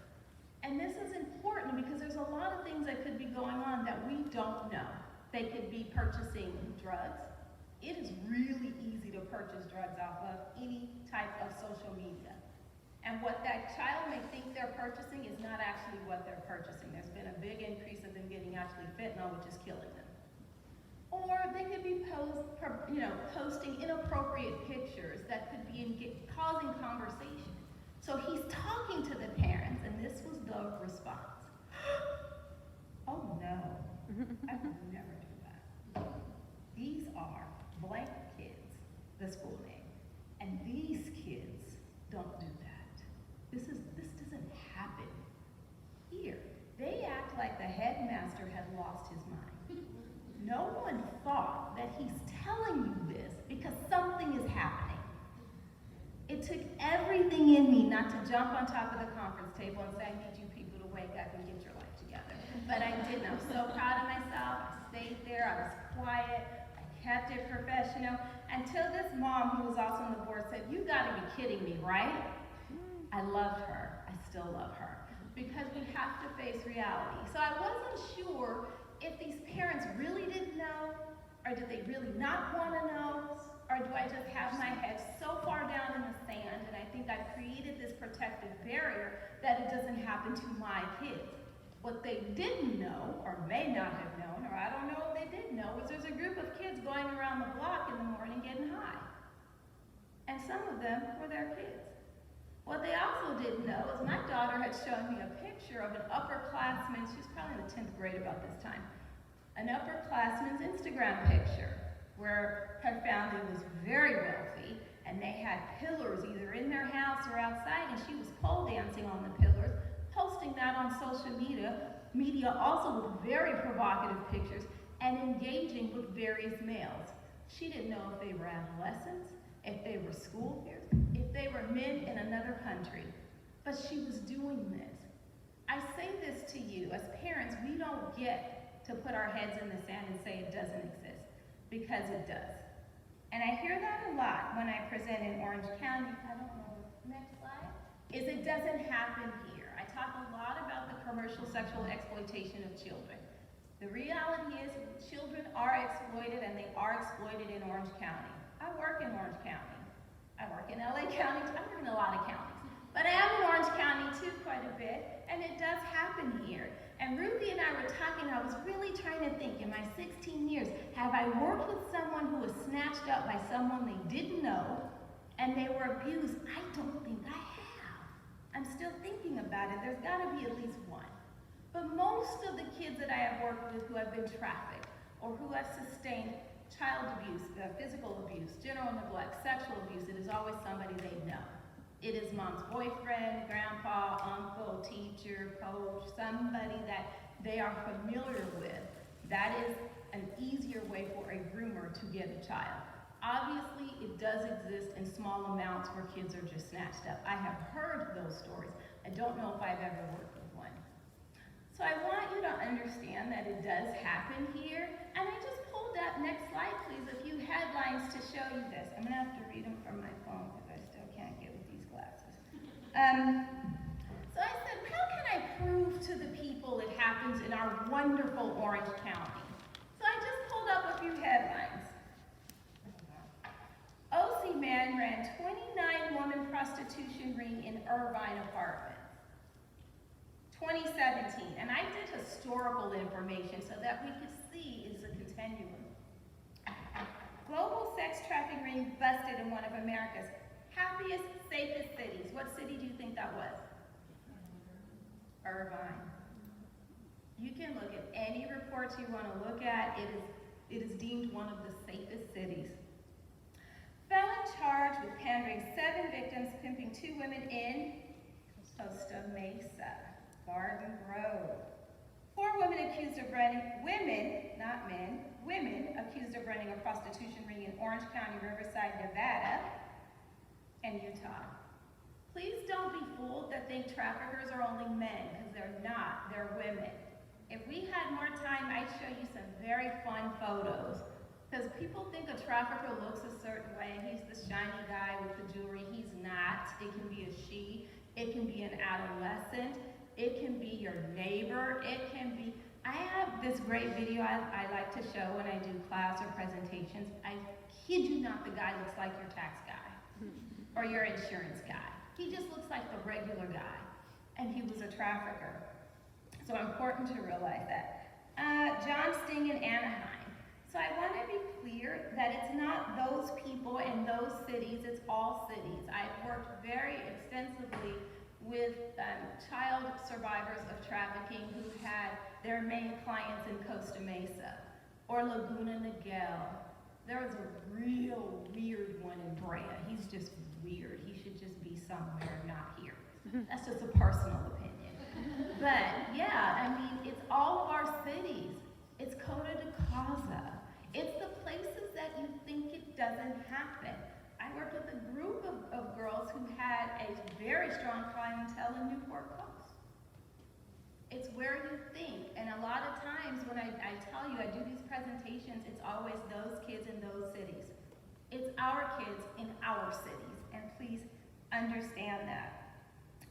And this is important because there's a lot of things that could be going on that we don't know. They could be purchasing drugs. It is really easy to purchase drugs off of any type of social media. And what that child may think they're purchasing is not actually what they're purchasing. There's been a big increase of them getting actually fentanyl, which is killing them. Or they could be posting inappropriate pictures that could be causing conversation. So he's talking to the parents, and this was the response. Oh no, I would never do that. These are blank kids, the school name, and these kids don't do that. This doesn't happen here. They act like the headmaster had lost his mind. No one thought that he's telling you this because something is happening. It took everything in me not to jump on top of the conference table and say, I need you people to wake up and get your life together. But I didn't. I'm so proud of myself. I stayed there. I was quiet. I kept it professional until this mom, who was also on the board, said, you gotta be kidding me, right? I loved her. I still love her. Because we have to face reality. So I wasn't sure if these parents really didn't know, or did they really not want to know, or do I just have my head so far down in the sand and I think I've created this protective barrier that it doesn't happen to my kids. What they didn't know, or may not have known, or I don't know if they did know, was there's a group of kids going around the block in the morning getting high. And some of them were their kids. What they also didn't know is my daughter had shown me a picture of an upperclassman, she's probably in the 10th grade about this time, an upperclassman's Instagram picture where her family was very wealthy and they had pillars either in their house or outside, and she was pole dancing on the pillars, posting that on social media also with very provocative pictures and engaging with various males. She didn't know if they were adolescents, if they were school peers, if they were men in another country, but she was doing this. I say this to you, as parents, we don't get to put our heads in the sand and say it doesn't exist, because it does. And I hear that a lot when I present in Orange County, I don't know, next slide, is it doesn't happen here. I talk a lot about the commercial sexual exploitation of children. The reality is children are exploited, and they are exploited in Orange County. I work in Orange County. I work in LA County, I work in a lot of counties. But I am in Orange County too quite a bit, and it does happen here. And Ruthie and I were talking, I was really trying to think, in my 16 years, have I worked with someone who was snatched up by someone they didn't know, and they were abused? I don't think I have. I'm still thinking about it. There's gotta be at least one. But most of the kids that I have worked with who have been trafficked, or who have sustained child abuse, physical abuse, general neglect, sexual abuse, it is always somebody they know. It is mom's boyfriend, grandpa, uncle, teacher, coach, somebody that they are familiar with. That is an easier way for a groomer to get a child. Obviously, it does exist in small amounts where kids are just snatched up. I have heard those stories. I don't know if I've ever worked with one. So I want you to understand that it does happen here. And I just pulled up, next slide please, a few headlines to show you this. I'm gonna have to read them from my phone because I still can't get with these glasses. So I said, how can I prove to the people it happens in our wonderful Orange County? So I few headlines. OC man ran 29-woman prostitution ring in Irvine apartments. 2017, and I did historical information so that we could see it's a continuum. Global sex trafficking ring busted in one of America's happiest, safest cities. What city do you think that was? Irvine. You can look at any reports you want to look at. It is deemed one of the safest cities. Felon charged with pandering 7 victims, pimping 2 women in Costa Mesa, Garden Grove. 4 women accused of running, women, not men, women accused of running a prostitution ring in Orange County, Riverside, Nevada, and Utah. Please don't be fooled that think traffickers are only men, because they're not, they're women. If we had more time, I'd show you some very fun photos. Because people think a trafficker looks a certain way, he's the shiny guy with the jewelry. He's not. It can be a she, it can be an adolescent, it can be your neighbor, it can be, I have this great video I like to show when I do class or presentations. I kid you not, the guy looks like your tax guy or your insurance guy. He just looks like the regular guy, and he was a trafficker. So important to realize that. John Sting in Anaheim. So I want to be clear that it's not those people in those cities, it's all cities. I've worked very extensively with child survivors of trafficking who had their main clients in Costa Mesa or Laguna Niguel. There was a real weird one in Brea. He's just weird. He should just be somewhere, not here. That's just a personal opinion. But yeah, I mean, it's all of our cities. It's Costa de Casa. It's the places that you think it doesn't happen. I worked with a group of girls who had a very strong clientele in Newport Coast. It's where you think, and a lot of times when I tell you, I do these presentations, it's always those kids in those cities. It's our kids in our cities, and please understand that.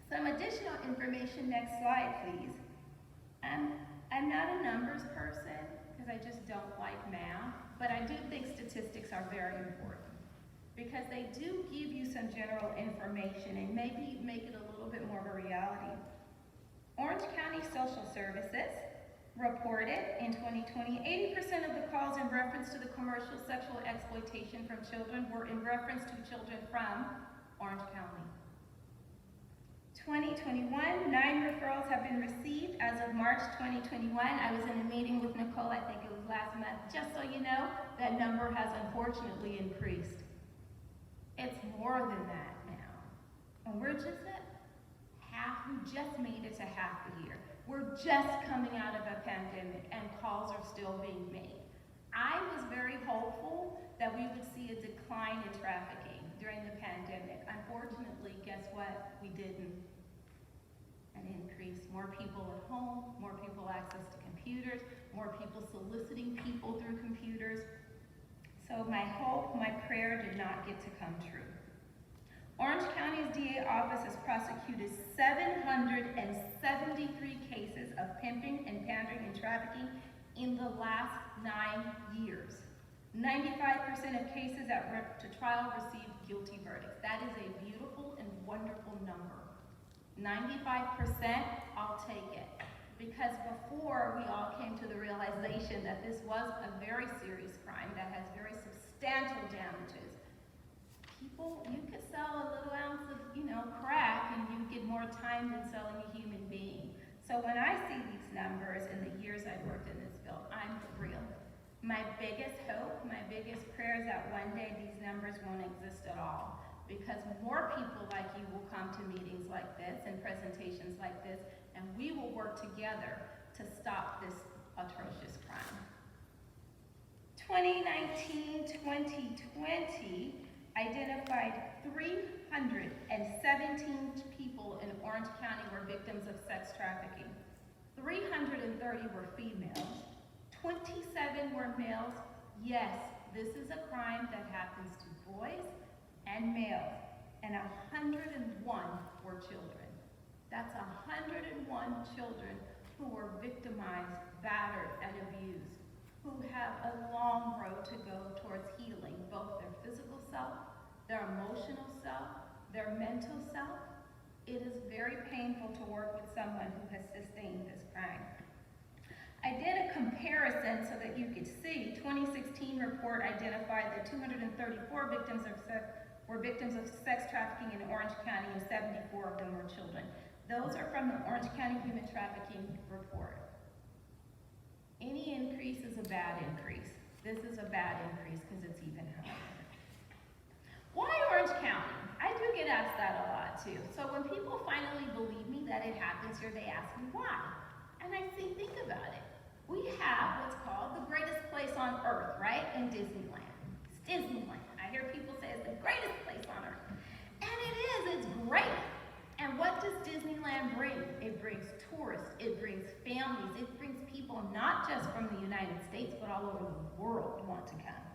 Some additional information, next slide please. I'm not a numbers person, because I just don't like math, but I do think statistics are very important, because they do give you some general information and maybe make it a little bit more of a reality. Orange County Social Services reported in 2020, 80% of the calls in reference to the commercial sexual exploitation from children were in reference to children from Orange County. 2021, 9 referrals have been received as of March 2021. I was in a meeting with Nicole, I think it was last month. Just so you know, that number has unfortunately increased. It's more than that now. And we're just at half, we just made it to half the year. We're just coming out of a pandemic and calls are still being made. I was very hopeful that we would see a decline in trafficking during the pandemic. Unfortunately, guess what? We didn't. An increase, more people at home, more people access to computers, more people soliciting people through computers. So my hope, my prayer did not get to come true. Orange County's DA office has prosecuted 773 cases of pimping and pandering and trafficking in the last 9 years. 95% of cases that went to trial received guilty verdicts. That is a beautiful and wonderful number. 95%, I'll take it. Because before we all came to the realization that this was a very serious crime that has very substantial damages. People, you could sell a little ounce of, crack and you get more time than selling a human being. So when I see these numbers in the years I've worked in this field, I'm thrilled. My biggest hope, my biggest prayer is that one day these numbers won't exist at all. Because more people like you will come to meetings like this and presentations like this, and we will work together to stop this atrocious crime. 2019-2020 identified 317 people in Orange County were victims of sex trafficking. 330 were females, 27 were males. Yes, this is a crime that happens to boys and males, and 101 were children. That's 101 children who were victimized, battered, and abused. who have a long road to go towards healing both their physical self, their emotional self, their mental self. It is very painful to work with someone who has sustained this crime. I did a comparison so that you could see. 2016 report identified that 234 were victims of sex trafficking in Orange County, and 74 of them were children. Those are from the Orange County Human Trafficking Report. Any increase is a bad increase. This is a bad increase because it's even higher. Why Orange County? I do get asked that a lot too. So when people finally believe me that it happens here, they ask me why. And I say, think about it. We have what's called the greatest place on earth, right? In Disneyland. It's Disneyland. I hear people say it's the greatest place on earth. And it is, it's great. And what does Disneyland bring? It brings tourists, it brings families, it brings people not just from the United States, but all over the world want to come.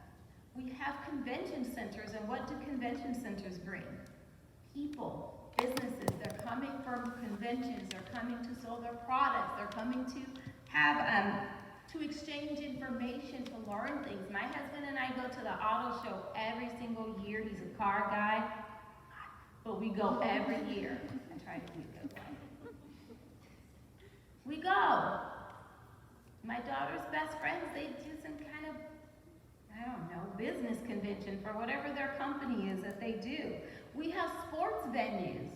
We have convention centers, and what do convention centers bring? People, businesses, they're coming from conventions, they're coming to sell their products, they're coming to have, to exchange information, to learn things. My husband and I go to the auto show every single year. He's a car guy, but we go every year. I try to do that. We go. My daughter's best friends, they do some kind of, I don't know, business convention for whatever their company is that they do. We have sports venues.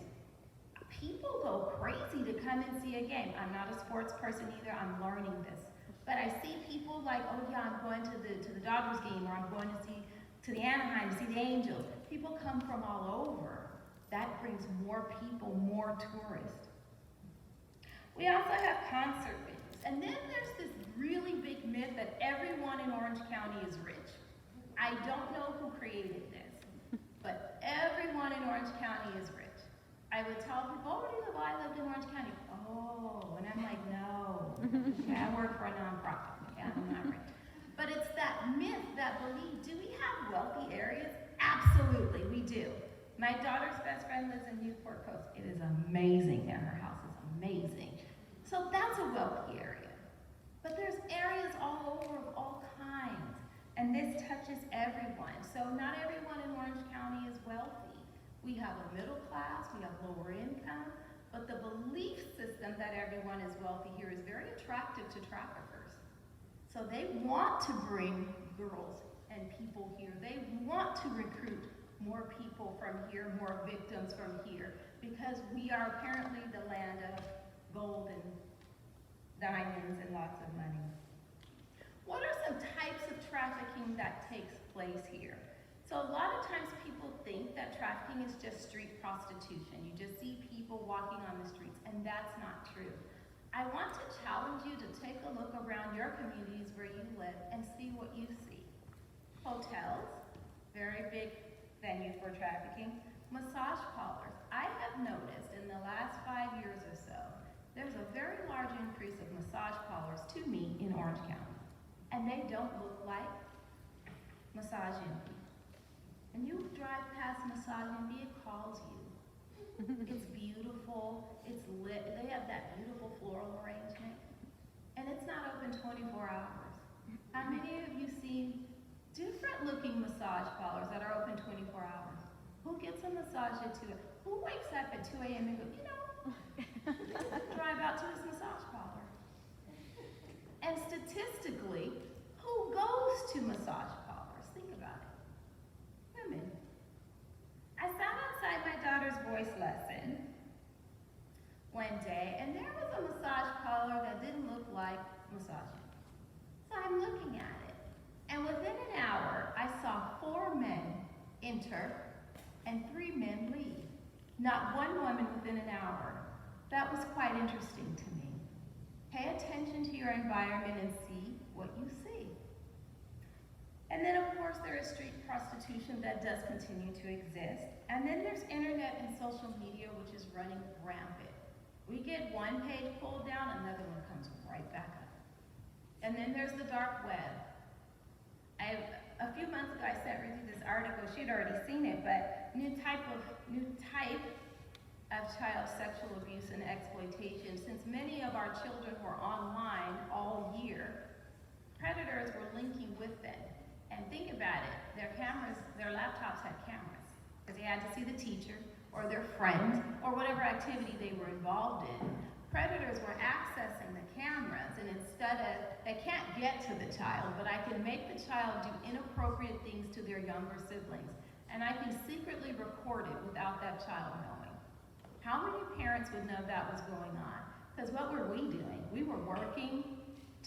People go crazy to come and see a game. I'm not a sports person either, I'm learning this. But I see people like, oh yeah, I'm going to the Dodgers game, or I'm going to the Anaheim to see the Angels. People come from all over. That brings more people, more tourists. We also have concert venues. And then there's this really big myth that everyone in Orange County is rich. I don't know who created this, but everyone in Orange County is rich. I would tell people, oh, where do you live? I lived in Orange County. Oh, and I'm like, no. I work for a nonprofit. Yeah, I'm not rich. But it's that myth, that belief. Do we have wealthy areas? Absolutely, we do. My daughter's best friend lives in Newport Coast. It is amazing there. Her house is amazing. So that's a wealthy area. But there's areas all over of all kinds. And this touches everyone. So not everyone in Orange County is wealthy. We have a middle class, we have lower income, but the belief system that everyone is wealthy here is very attractive to traffickers. So they want to bring girls and people here. They want to recruit more people from here, more victims from here, because we are apparently the land of gold and diamonds and lots of money. What are some types of trafficking that takes place here? So a lot of times people think that trafficking is just street prostitution. You just see people walking on the streets, and that's not true. I want to challenge you to take a look around your communities where you live and see what you see. Hotels, very big venue for trafficking. Massage parlors. I have noticed in the last 5 years or so, there's a very large increase of massage parlors to me in Orange County. And they don't look like Massage Envy. And you drive past Massage Envy, it calls you. It's beautiful, it's lit, they have that beautiful floral arrangement. And it's not open 24 hours. How many of you seen different looking massage parlors that are open 24 hours? Who gets a massage at 2 a.m.? Who wakes up at 2 a.m. and goes, you know, drive out to this massage parlor? And statistically, who goes to massage parlors? Think about it. Women. I sat outside my daughter's voice lesson one day, and there was a massage parlor that didn't look like massaging. So I'm looking at it, and within an hour, I saw 4 men enter and 3 men leave. Not one woman within an hour. That was quite interesting to me. Pay attention to your environment and see what you see. And then, of course, there is street prostitution that does continue to exist. And then there's internet and social media, which is running rampant. We get one page pulled down, another one comes right back up. And then there's the dark web. A few months ago, I sent Ruthie this article. She'd already seen it, but new type of child sexual abuse and exploitation. Since many of our children were online all year, predators were linking with them. And think about it, their cameras, their laptops had cameras, because they had to see the teacher, or their friend, or whatever activity they were involved in. Predators were accessing the cameras, and instead of, they can't get to the child, but I can make the child do inappropriate things to their younger siblings, and I can secretly record it without that child knowing. How many parents would know that was going on? Because what were we doing? We were working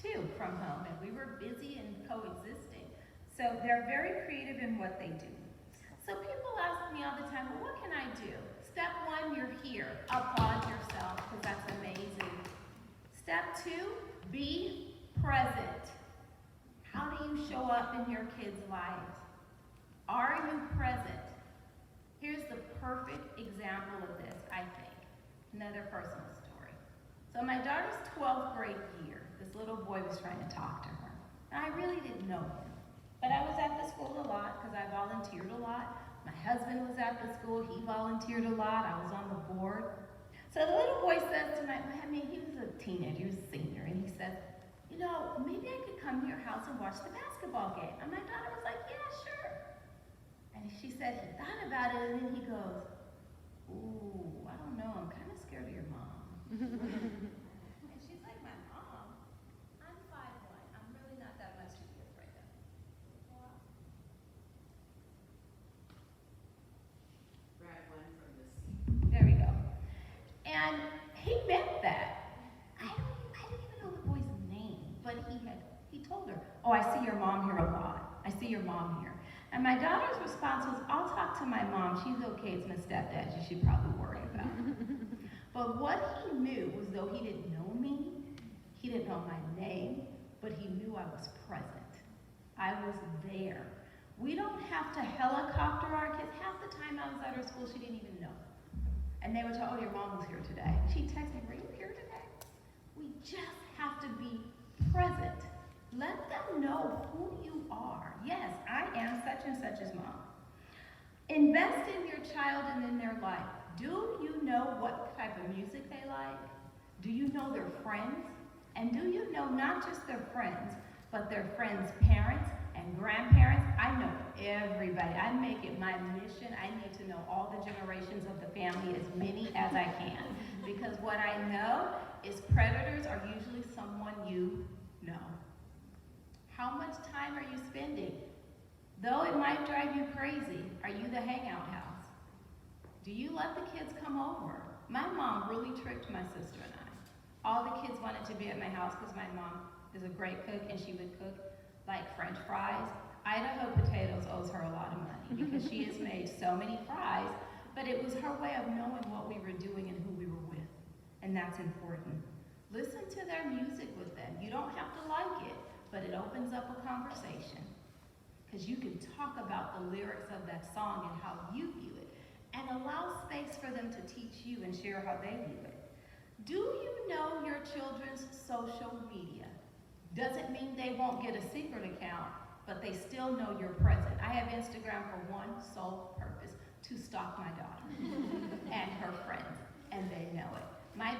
too from home, and we were busy and coexisting. So they're very creative in what they do. So people ask me all the time, well, what can I do? Step one, you're here. Applaud yourself, because that's amazing. Step two, be present. How do you show up in your kids' lives? Are you present? Here's the perfect example of this, I think. Another personal story. So my daughter's 12th grade year, this little boy was trying to talk to her. And I really didn't know him. But I was at the school a lot because I volunteered a lot. My husband was at the school, he volunteered a lot, I was on the board. So the little boy says to he was a teenager, he was a senior, and he said, you know, maybe I could come to your house and watch the basketball game. And my daughter was like, yeah, sure. And she said he thought about it, and then he goes, ooh, I don't know, I'm kind of scared of your mom. And she's like, my mom? I'm 5'1", I'm really not that much to be afraid of. Grab one from the seat. There we go. And he meant that. I didn't even know the boy's name, but he told her, oh, I see your mom here a lot. I see your mom here. And my daughter's response was, I'll talk to my mom. She's okay. It's my stepdad. You should probably worry about it. But what he knew was, though he didn't know me, he didn't know my name, but he knew I was present. I was there. We don't have to helicopter our kids. Half the time I was at her school, she didn't even know. And they would tell, oh, your mom was here today. She'd text me, were you here today? We just have to be present. Let them know who you are. Yes, I am such and such's mom. Invest in your child and in their life. Do you know what type of music they like? Do you know their friends? And do you know not just their friends, but their friends' parents and grandparents? I know everybody. I make it my mission. I need to know all the generations of the family, as many as I can. Because what I know is predators are usually someone you know. How much time are you spending? Though it might drive you crazy, are you the hangout house? Do you let the kids come over? My mom really tricked my sister and I. All the kids wanted to be at my house because my mom is a great cook and she would cook like French fries. Idaho Potatoes owes her a lot of money because she has made so many fries, but it was her way of knowing what we were doing and who we were with, and that's important. Listen to their music with them. You don't have to like it, but it opens up a conversation because you can talk about the lyrics of that song and how you view it, and allow space for them to teach you and share how they view it. Do you know your children's social media? Doesn't mean they won't get a secret account, but they still know you're present. I have Instagram for one sole purpose, to stalk my daughter and her friends, and they know it. My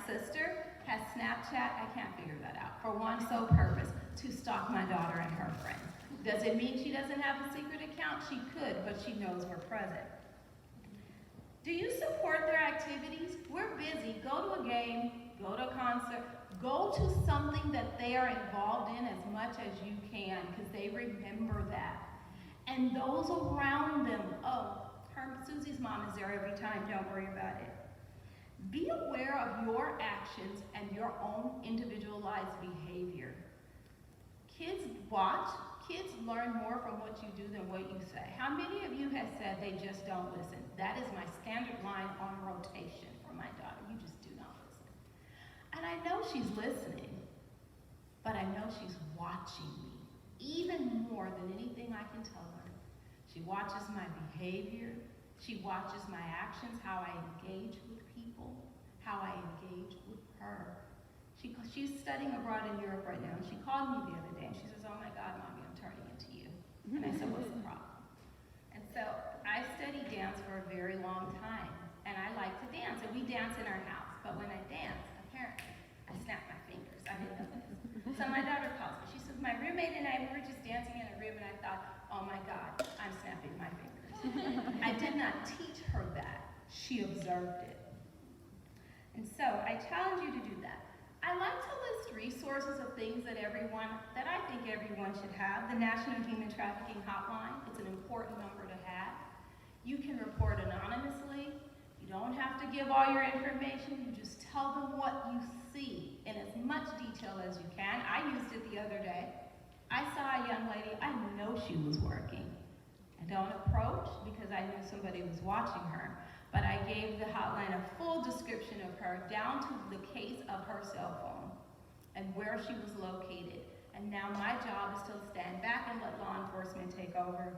sister has Snapchat, I can't figure that out, for one sole purpose, to stalk my daughter and her friends. Does it mean she doesn't have a secret account? She could, but she knows we're present. Do you support their activities? We're busy. Go to a game, go to a concert, go to something that they are involved in as much as you can, because they remember that. And those around them, Susie's mom is there every time, don't worry about it. Be aware of your actions and your own individualized behavior. Kids watch, kids learn more from what you do than what you say. How many of you have said they just don't listen? That is my standard line on rotation for my daughter. You just do not listen. And I know she's listening, but I know she's watching me even more than anything I can tell her. She watches my behavior. She watches my actions, how I engage with people, how I engage with her. She's studying abroad in Europe right now, and she called me the other day, and she says, oh my God, Mommy, I'm turning into you. And I said, what's the problem? And so I studied dance for a very long time, and I like to dance, and we dance in our house. But when I dance, apparently, I snap my fingers. I didn't know this. So my daughter calls me. She says, my roommate and I, we were just dancing in a room, and I thought, oh my God, I'm snapping my fingers. I did not teach her that. She observed it. And so I challenge you to do that. I like to list resources of things that I think everyone should have. The National Human Trafficking Hotline, it's an important number to have. You can report anonymously. You don't have to give all your information. You just tell them what you see in as much detail as you can. I used it the other day. I saw a young lady, I know she was working. I don't approach because I knew somebody was watching her. But I gave the hotline a full description of her, down to the case of her cell phone and where she was located. And now my job is to stand back and let law enforcement take over.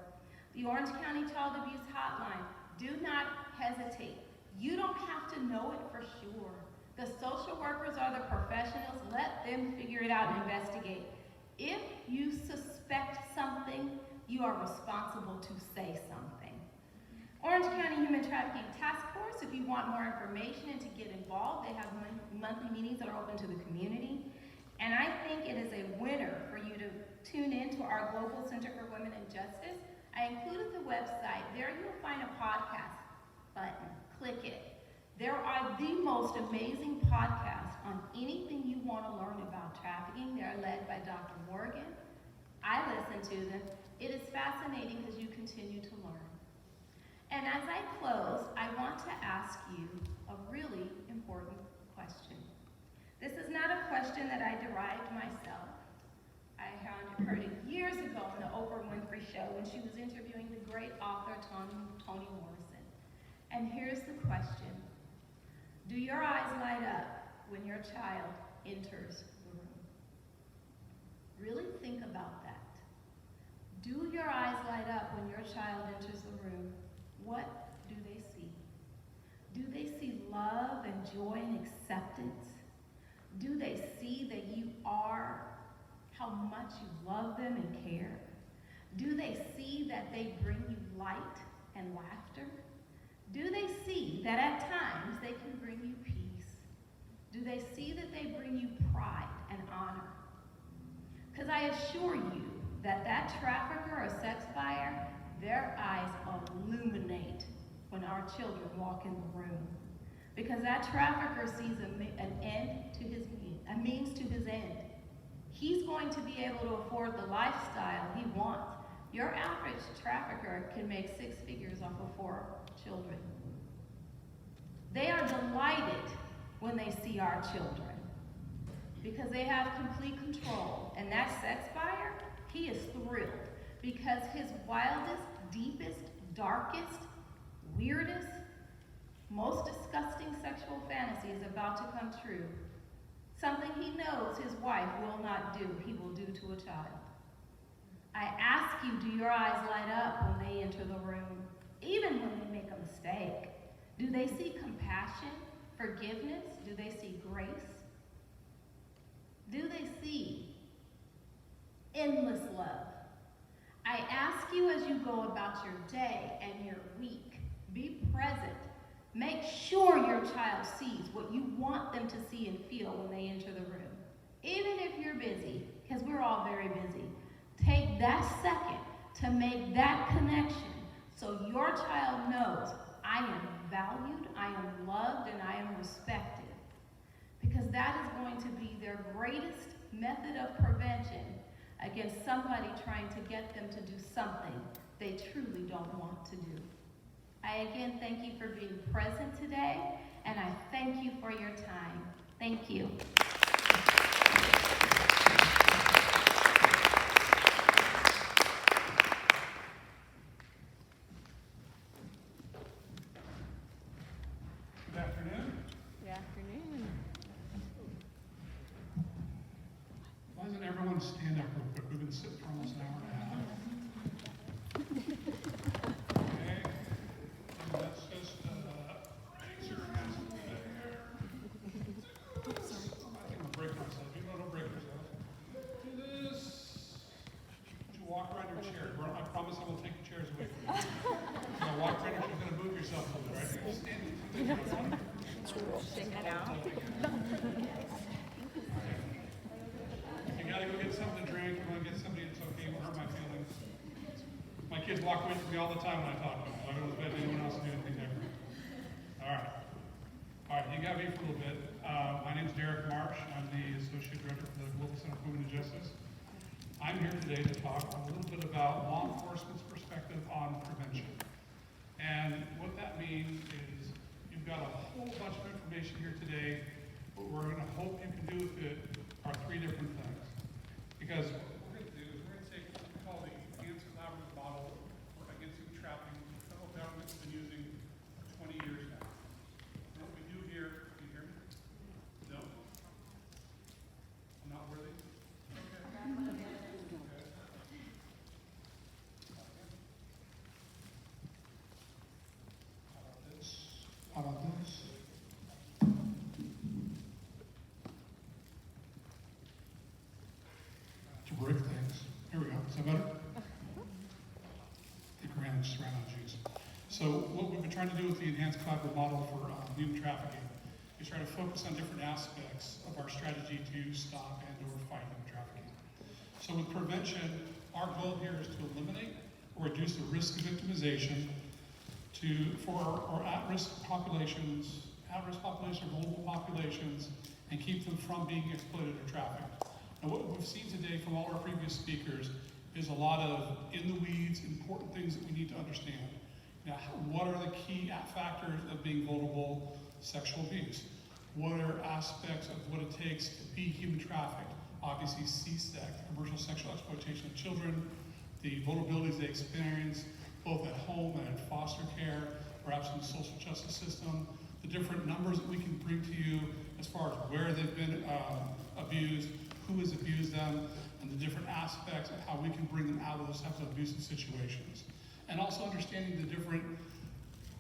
The Orange County Child Abuse Hotline, do not hesitate. You don't have to know it for sure. The social workers are the professionals. Let them figure it out and investigate. If you suspect something, you are responsible to say something. Orange County Human Trafficking Task Force, if you want more information and to get involved, they have monthly meetings that are open to the community. And I think it is a winner for you to tune in to our Global Center for Women and Justice. I included the website. There you'll find a podcast button. Click it. There are the most amazing podcasts on anything you want to learn about trafficking. They're led by Dr. Morgan. I listen to them. It is fascinating as you continue to learn. And as I close, I want to ask you a really important question. This is not a question that I derived myself. I heard it years ago on the Oprah Winfrey Show when she was interviewing the great author Toni Morrison. And here's the question. Do your eyes light up when your child enters the room? Really think about that. Do your eyes light up when your child enters the room? What do they see? Do they see love and joy and acceptance? Do they see that you are how much you love them and care? Do they see that they bring you light and laughter? Do they see that at times they can bring you peace? Do they see that they bring you pride and honor? Because I assure you that that trafficker or sex buyer, their eyes illuminate when our children walk in the room. Because that trafficker sees a means to his end. He's going to be able to afford the lifestyle he wants. Your average trafficker can make 6 figures off of 4 children. They are delighted when they see our children because they have complete control. And that sex buyer, he is thrilled because his wildest, deepest, darkest, weirdest, most disgusting sexual fantasy is about to come true. Something he knows his wife will not do, he will do to a child. I ask you, do your eyes light up when they enter the room, even when they make a mistake? Do they see compassion, forgiveness? Do they see grace? Do they see endless love? I ask you as you go about your day and your week, be present. Make sure your child sees what you want them to see and feel when they enter the room. Even if you're busy, because we're all very busy, take that second to make that connection so your child knows I am valued, I am loved, and I am respected. Because that is going to be their greatest method of prevention against somebody trying to get them to do something they truly don't want to do. I again thank you for being present today, and I thank you for your time. Thank you. Good afternoon. Good afternoon. Why doesn't everyone stand up real quick? We've been sitting for almost an hour and a half. Okay, and let's just raise your hands a little bit here. I think I'll break myself. You know, don't break yourself. Do this. You walk around your chair. I promise I will take the chairs away from you. You're gonna walk around, you're gonna move yourself a little bit, right? You're gonna stand. Shake it out. If you get something to drink, you want to get something that's okay, won't hurt my feelings. My kids walk away from me all the time when I talk to them, so I don't expect anyone else to do anything different. All right. All right, you got me for a little bit. My name's Derek Marsh. I'm the Associate Director for the Global Center for Women and Justice. I'm here today to talk a little bit about law enforcement's perspective on prevention. And what that means is you've got a whole bunch of information here today. What we're going to hope you can do with it are three different things. Because what we're going to do is we're going to take what we call the enhanced collaborative model for against human trafficking, which the federal government's been using for 20 years now. And what we do here, can you hear me? No? I'm not worthy? Okay. Okay. How about this? To break things. Here we go. Is that better? I think Rand just ran out of juice. So what we've been trying to do with the enhanced collaborative model for human trafficking is try to focus on different aspects of our strategy to stop and or fight human trafficking. So with prevention, our goal here is to eliminate or reduce the risk of victimization for our at-risk populations, or vulnerable populations, and keep them from being exploited or trafficked. And what we've seen today from all our previous speakers is a lot of in the weeds, important things that we need to understand. Now, what are the key factors of being vulnerable? Sexual abuse. What are aspects of what it takes to be human trafficked? Obviously, CSEC, commercial sexual exploitation of children, the vulnerabilities they experience, both at home and in foster care, perhaps in the social justice system, the different numbers that we can bring to you as far as where they've been abused, who has abused them, and the different aspects of how we can bring them out of those types of abusive situations. And also understanding the different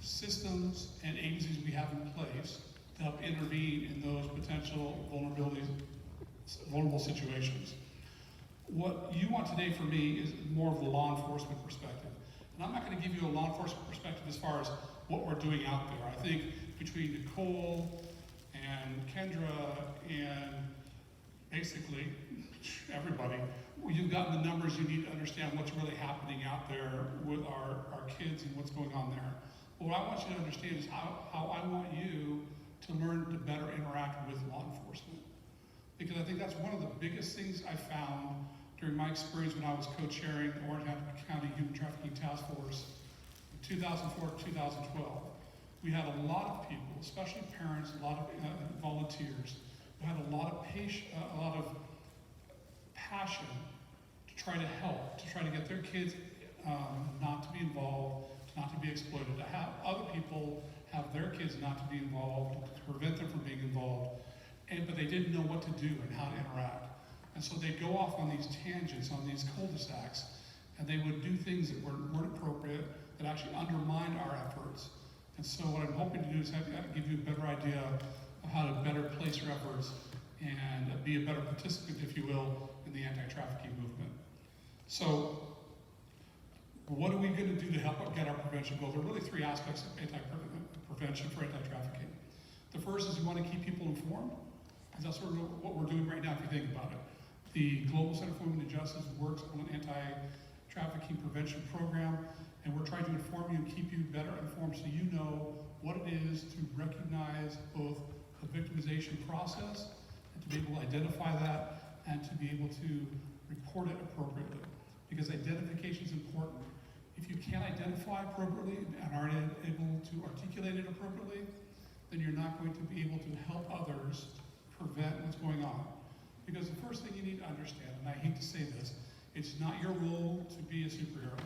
systems and agencies we have in place to help intervene in those potential vulnerable situations. What you want today for me is more of the law enforcement perspective. And I'm not going to give you a law enforcement perspective as far as what we're doing out there. I think between Nicole and Kendra and basically everybody, you've gotten the numbers you need to understand what's really happening out there with our kids and what's going on there. But what I want you to understand is how I want you to learn to better interact with law enforcement. Because I think that's one of the biggest things I found during my experience when I was co-chairing the Orange County Human Trafficking Task Force in 2004 to 2012. We had a lot of people, especially parents, a lot of volunteers, who had a lot of passion to try to help, to try to get their kids not to be involved, not to be exploited, to have other people have their kids not to be involved, to prevent them from being involved, but they didn't know what to do and how to interact. And so they'd go off on these tangents, on these cul-de-sacs, and they would do things that weren't appropriate, that actually undermined our efforts. And so what I'm hoping to do is give you a better idea of how to better place your efforts and be a better participant, if you will, in the anti-trafficking movement. So what are we going to do to help get our prevention goals? There are really three aspects of prevention for anti-trafficking. The first is you want to keep people informed, because that's sort of what we're doing right now if you think about it. The Global Center for Women and Justice works on an anti-trafficking prevention program, and we're trying to inform you and keep you better informed so you know what it is to recognize both the victimization process and to be able to identify that and to be able to report it appropriately. Because identification is important. If you can't identify appropriately and aren't able to articulate it appropriately, then you're not going to be able to help others prevent what's going on. Because the first thing you need to understand, and I hate to say this, it's not your role to be a superhero.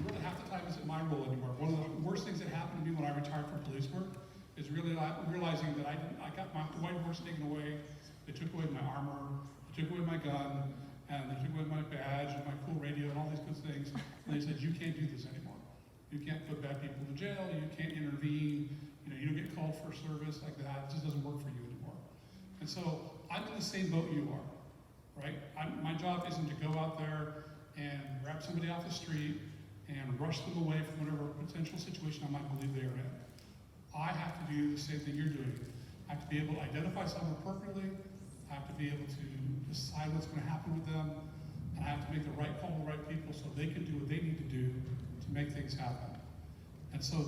Really, half the time isn't my role anymore. One of the worst things that happened to me when I retired from police work is really realizing that I got my white horse taken away. They took away my armor, they took away my gun, and they took away my badge and my cool radio and all these good things. And they said, you can't do this anymore. You can't put bad people in jail, you can't intervene, you don't get called for service like that. It just doesn't work for you anymore. And so I'm in the same boat you are, right? My job isn't to go out there and grab somebody off the street and rush them away from whatever potential situation I might believe they are in. I have to do the same thing you're doing. I have to be able to identify someone appropriately. I I have to be able to decide what's going to happen with them, and I have to make the right call to the right people so they can do what they need to do to make things happen. And so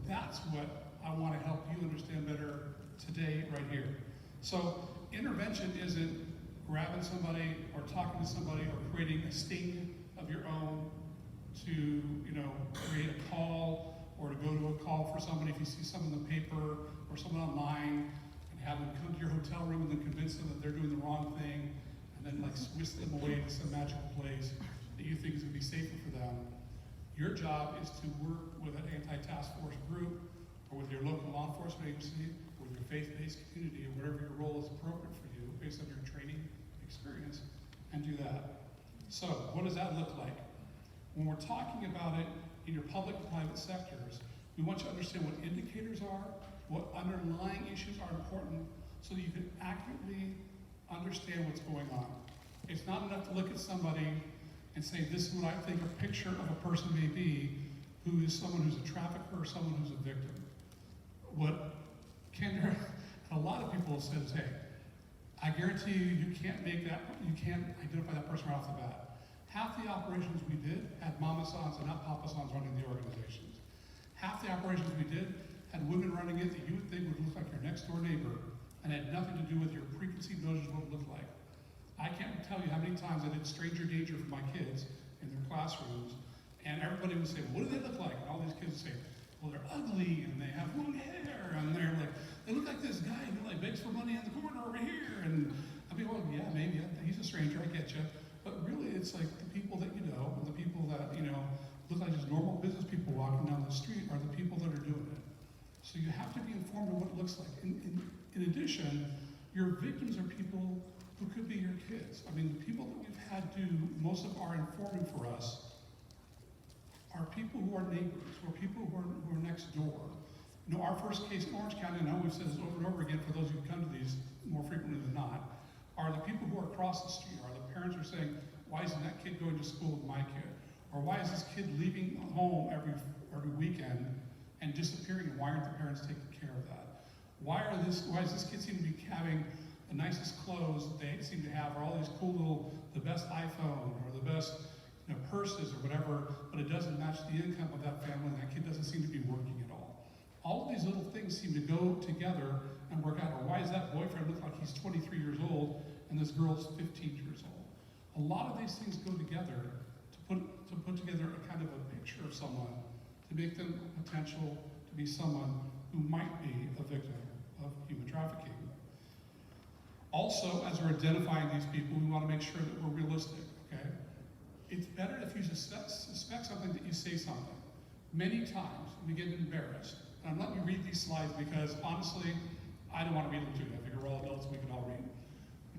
that's what I want to help you understand better today, right here. So intervention isn't grabbing somebody or talking to somebody or creating a sting of your own to, create a call or to go to a call for somebody if you see someone in the paper or someone online and have them come to your hotel room and then convince them that they're doing the wrong thing and then like whisk them away to some magical place that you think is going to be safer for them. Your job is to work with an anti-task force group or with your local law enforcement agency or with your faith-based community or whatever your role is appropriate for you based on your training experience, and do that. So what does that look like? When we're talking about it in your public and private sectors, we want you to understand what indicators are, what underlying issues are important, so that you can accurately understand what's going on. It's not enough to look at somebody and say, this is what I think a picture of a person may be, who is someone who's a trafficker or someone who's a victim. What Kendra and a lot of people have said is, hey, I guarantee you can't identify that person right off the bat. Half the operations we did had mama sans and not papa sans running the organizations. Half the operations we did had women running it that you would think would look like your next door neighbor and had nothing to do with your preconceived notions of what it looked like. I can't tell you how many times I did stranger danger for my kids in their classrooms, and everybody would say, well, what do they look like? And all these kids would say, well, they're ugly and they have long hair and they're like, they look like this guy who like begs for money in the corner over here. And I'd be, well, yeah, maybe he's a stranger, I get you. But really, it's like the people that you know, and the people that, look like just normal business people walking down the street are the people that are doing it. So you have to be informed of what it looks like. In addition, your victims are people who could be your kids. I mean, the people that we've had do most of our informing for us are people who are neighbors, or people who are next door. Our first case in Orange County, and I know we've said this over and over again for those who come to these more frequently than not, are the people who are across the street, are the parents who are saying, why isn't that kid going to school with my kid? Or why is this kid leaving home every weekend and disappearing, and why aren't the parents taking care of that? Why does this kid seem to be having the nicest clothes that they seem to have, or all these cool little, the best iPhone, or the best purses or whatever, but it doesn't match the income of that family, and that kid doesn't seem to be working at all. All of these little things seem to go together and work out. Or why does that boyfriend look like he's 23 years old and this girl's 15 years old? A lot of these things go together to put together a kind of a picture of someone, to make them potential to be someone who might be a victim of human trafficking. Also, as we're identifying these people, we want to make sure that we're realistic, okay? It's better if you suspect something that you say something. Many times we get embarrassed. And I'm letting you read these slides because honestly, I don't want to read them too. I figure we're all adults, we can all read.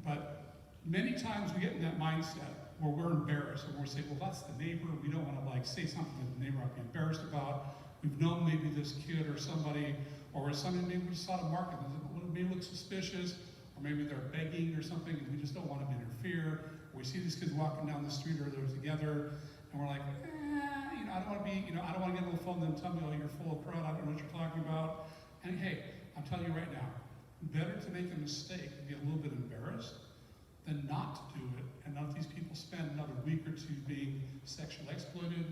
But many times we get in that mindset where we're embarrassed and we're saying, well, that's the neighbor. We don't want to say something that the neighbor might be embarrassed about. We've known maybe this kid or somebody, or somebody maybe we saw the market and it may look suspicious, or maybe they're begging or something and we just don't want to interfere. Or we see these kids walking down the street or they're together and we're like, I don't want to be, I don't want to get on the phone and then tell me, oh, you're full of crud, I don't know what you're talking about. And hey, I'm telling you right now, better to make a mistake and be a little bit embarrassed than not to do it and none of these people spend another week or two being sexually exploited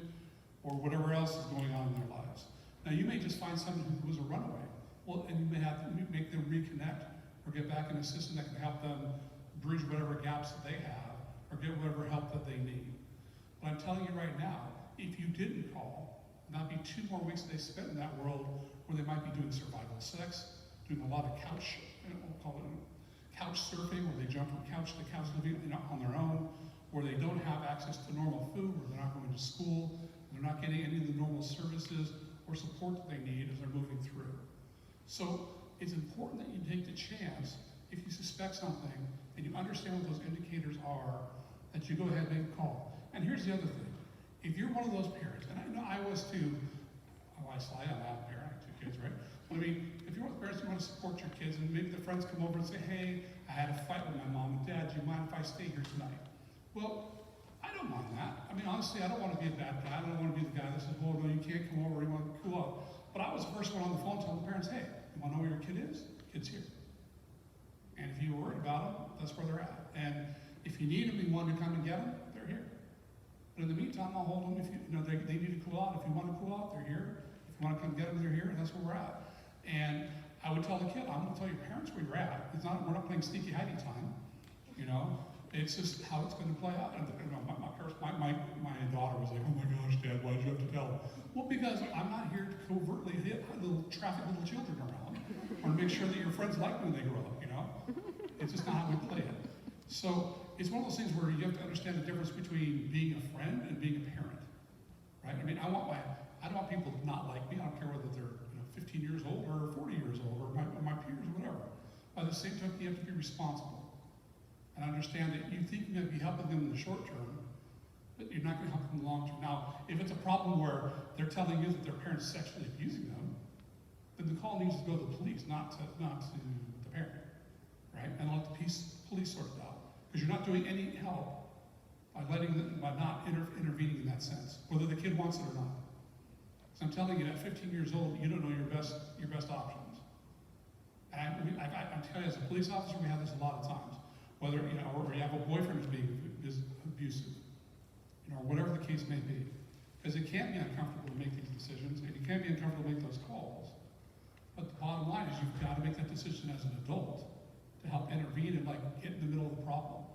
or whatever else is going on in their lives. Now, you may just find someone who was a runaway. Well, and you may have to make them reconnect or get back in a system that can help them bridge whatever gaps that they have or get whatever help that they need. But I'm telling you right now, if you didn't call, that'd be 2 more weeks they spent in that world where they might be doing survival sex, doing a lot of couch, we'll call it couch surfing, where they jump from couch to couch living on their own, where they don't have access to normal food, where they're not going to school, they're not getting any of the normal services or support that they need as they're moving through. So it's important that you take the chance, if you suspect something, and you understand what those indicators are, that you go ahead and make a call. And here's the other thing. If you're one of those parents, and I know I was too, I slide on that parent, I have 2 kids, right? But I mean, if you're one of the parents, you want to support your kids, and maybe the friends come over and say, hey, I had a fight with my mom and dad, do you mind if I stay here tonight? Well, I don't mind that. I mean, honestly, I don't want to be a bad guy. I don't want to be the guy that says, well, no, you can't come over, you want to cool off. But I was the first one on the phone telling the parents, hey, you want to know where your kid is? The kid's here. And if you're worried about them, that's where they're at. And if you need them, you want to come and get them, they're here. But in the meantime, I'll hold them if they need to cool out. If you want to cool out, they're here. If you want to come get them, they're here, and that's where we're at. And I would tell the kid, I'm going to tell your parents where you're at. We're not playing sneaky hiding time, It's just how it's going to play out. And my daughter was like, oh my gosh, Dad, why did you have to tell them? Well, because I'm not here to covertly traffic little children around, or make sure that your friends like me when they grow up, It's just not how we play it. So it's one of those things where you have to understand the difference between being a friend and being a parent, right? I mean, I don't want people to not like me. I don't care whether they're 15 years old or 40 years old or my peers or whatever. By the same token, you have to be responsible and understand that you think you're going to be helping them in the short term, but you're not going to help them in the long term. Now, if it's a problem where they're telling you that their parents sexually abusing them, then the call needs to go to the police, not to the parent, right? And let the police sort it out, because you're not doing any help by not intervening in that sense, whether the kid wants it or not. So I'm telling you, at 15 years old, you don't know your best options. And I'm telling you, as a police officer, we have this a lot of times. Whether or you have a boyfriend who's abusive, or whatever the case may be, because it can be uncomfortable to make these decisions, and it can be uncomfortable to make those calls. But the bottom line is, you've got to make that decision as an adult to help intervene and get in the middle of the problem.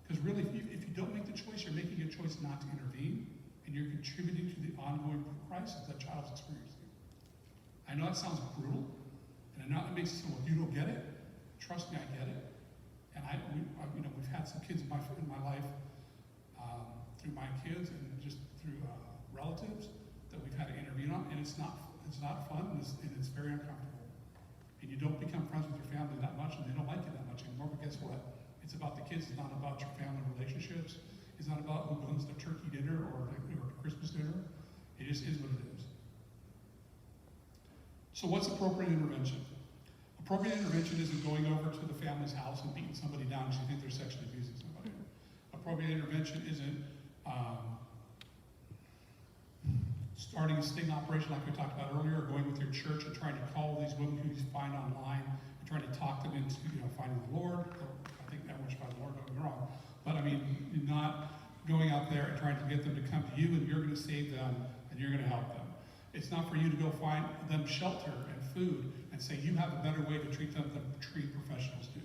Because really, if you don't make the choice, you're making a choice not to intervene, and you're contributing to the ongoing crisis that child's experiencing. I know that sounds brutal, and I know it makes it sound, well, you don't get it. Trust me, I get it. And we've had some kids in my life through my kids and just through relatives that we've had to intervene on, and it's not fun, and it's very uncomfortable. And you don't become friends with your family that much, and they don't like you that much anymore. But guess what? It's about the kids. It's not about your family relationships. It's not about who owns the turkey dinner or Christmas dinner. It just is what it is. So what's appropriate intervention? Appropriate intervention isn't going over to the family's house and beating somebody down because you think they're sexually abusing somebody. Appropriate intervention isn't starting a sting operation like we talked about earlier, or going with your church and trying to call these women who you find online and trying to talk them into finding the Lord. I think everyone should find the Lord, don't get me wrong. But I mean, you're not going out there and trying to get them to come to you and you're going to save them and you're going to help them. It's not for you to go find them shelter and food and say you have a better way to treat them than treat professionals do.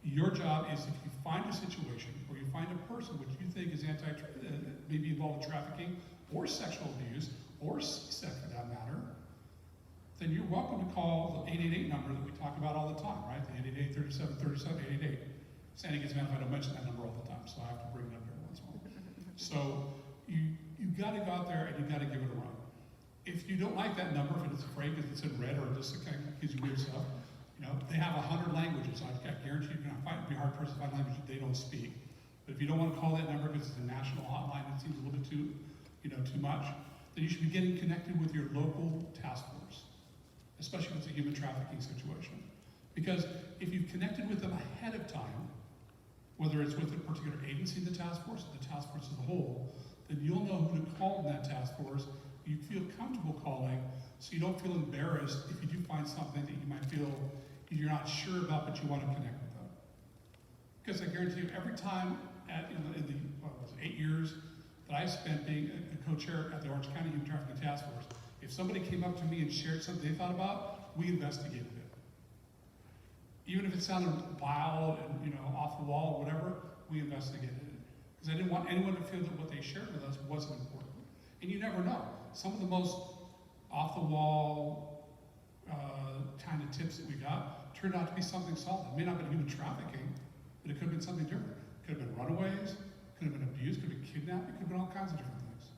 Your job is, if you find a situation or you find a person which you think is maybe involved in trafficking or sexual abuse or sex for that matter, then you're welcome to call the 888 number that we talk about all the time, right? The 888-37-37-888. Sandy gets mad if I don't mention that number all the time, so I have to bring it up every once in a while. So you got to go out there and you got to give it a run. If you don't like that number, if it's afraid because it's in red or just kind of gives you weird stuff, they have 100 languages. I guarantee you're going to be hard pressed to find languages they don't speak. But if you don't want to call that number because it's a national hotline, it seems a little bit too much, then you should be getting connected with your local task force, especially if it's a human trafficking situation. Because if you've connected with them ahead of time, whether it's with a particular agency in the task force or the task force as a whole, then you'll know who to call in that task force. You feel comfortable calling, so you don't feel embarrassed if you do find something that you might feel you're not sure about, but you want to connect with them. Because I guarantee you, every time in the 8 years that I spent being a co-chair at the Orange County Human Trafficking Task Force, if somebody came up to me and shared something they thought about, we investigated it. Even if it sounded wild and off the wall or whatever, we investigated it. Because I didn't want anyone to feel that what they shared with us wasn't important. And you never know. Some of the most off-the-wall kind of tips that we got turned out to be something solid. It may not have been human trafficking, but it could have been something different. It could have been runaways, could have been abuse, could have been kidnapping, could have been all kinds of different things.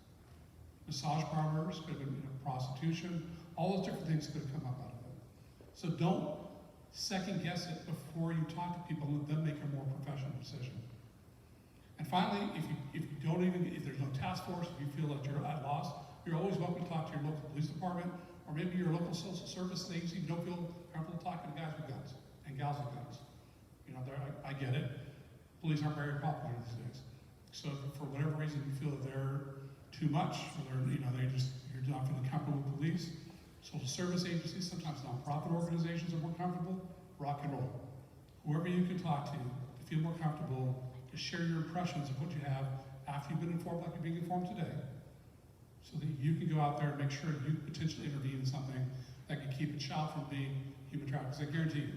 Massage parlors, could have been prostitution, all those different things could have come up out of it. So don't second guess it before you talk to people and let them make a more professional decision. And finally, if there's no task force, if you feel that you're at loss, you're always welcome to talk to your local police department, or maybe your local social service agency. You don't feel comfortable talking to guys with guns and gals with guns. I get it. Police aren't very popular these days. So for whatever reason you feel that they're too much, or you're not feeling comfortable with police, social service agencies, sometimes nonprofit organizations are more comfortable, rock and roll. whoever you can talk to feel more comfortable to share your impressions of what you have after you've been informed like you're being informed today, so that you can go out there and make sure you potentially intervene in something that can keep a child from being human trafficked. Because I guarantee you,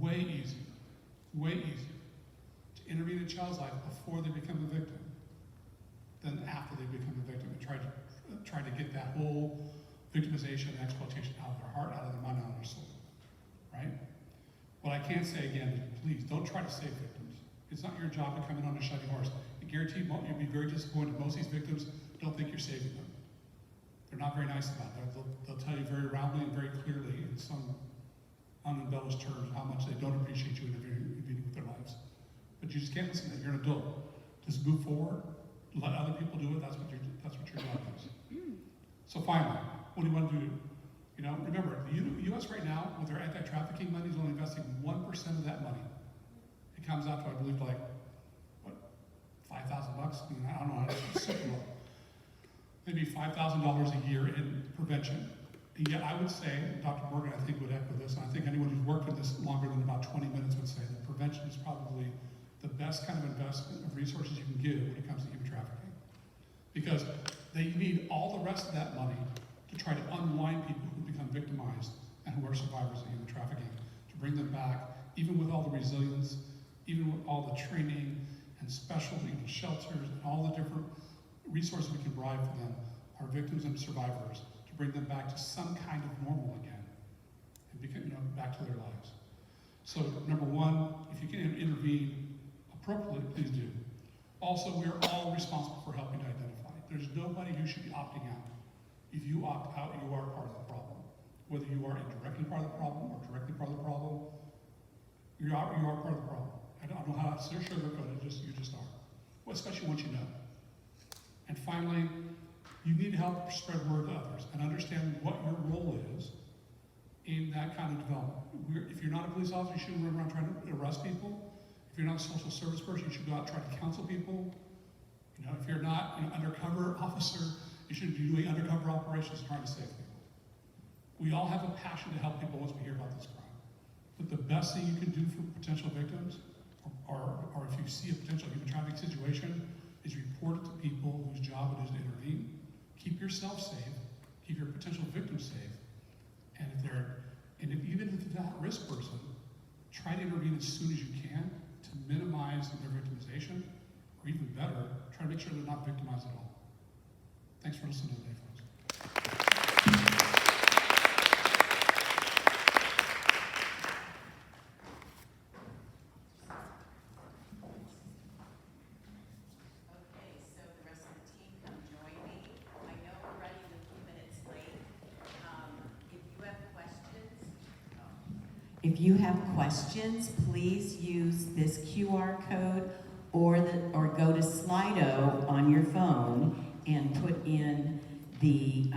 way easier to intervene in a child's life before they become a victim than after they become a victim, and try to get that whole victimization and exploitation out of their heart, out of their mind, out of their soul, right? What I can say again is, please don't try to save victims. It's not your job to come in on a shiny horse. I guarantee you'll be very disappointed. Most of these victims don't think you're saving them. They're not very nice about that. They'll tell you very roundly and very clearly in some unembellished terms how much they don't appreciate you intervening with their lives. But you just can't listen to that. You're an adult. Just move forward. Let other people do it. That's what your job is. So finally, what do you want to do? You know, remember, the U.S. right now, with their anti-trafficking money, is only investing 1% of that money. It comes out to, I believe, like, what, $5,000? I mean, I don't know how to super low. Maybe $5,000 a year in prevention. And yet I would say, Dr. Morgan, I think, would echo this, and I think anyone who's worked in this longer than about 20 minutes would say that prevention is probably the best kind of investment of resources you can give when it comes to human trafficking. Because they need all the rest of that money to try to unwind people who become victimized and who are survivors of human trafficking, to bring them back, even with all the resilience, even with all the training and special shelters and all the different resources we can provide for them, our victims and survivors, to bring them back to some kind of normal again and become, back to their lives. So number one, if you can intervene appropriately, please do. Also, we are all responsible for helping to identify. There's nobody who should be opting out. If you opt out, you are part of the problem. Whether you are indirectly part of the problem or directly part of the problem, you are part of the problem. I don't know how to sugarcoat it, you just are. Well, especially once you know. And finally, you need to help spread word to others and understand what your role is in that kind of development. If you're not a police officer, you shouldn't run around trying to arrest people. If you're not a social service person, you should go out and try to counsel people. If you're not an undercover officer, you shouldn't be doing undercover operations trying to save people. We all have a passion to help people once we hear about this crime. But the best thing you can do for potential victims, or if you see a potential human trafficking situation, is report it to people whose job it is to intervene. Keep yourself safe. Keep your potential victims safe. And even if it's not a risk person, try to intervene as soon as you can to minimize their victimization, or even better, try to make sure they're not victimized at all. Thanks for listening today, folks. Okay, so the rest of the team come join me. I know we're running a few minutes late. If you have questions, please use this QR code or go to Slido on your phone and put in the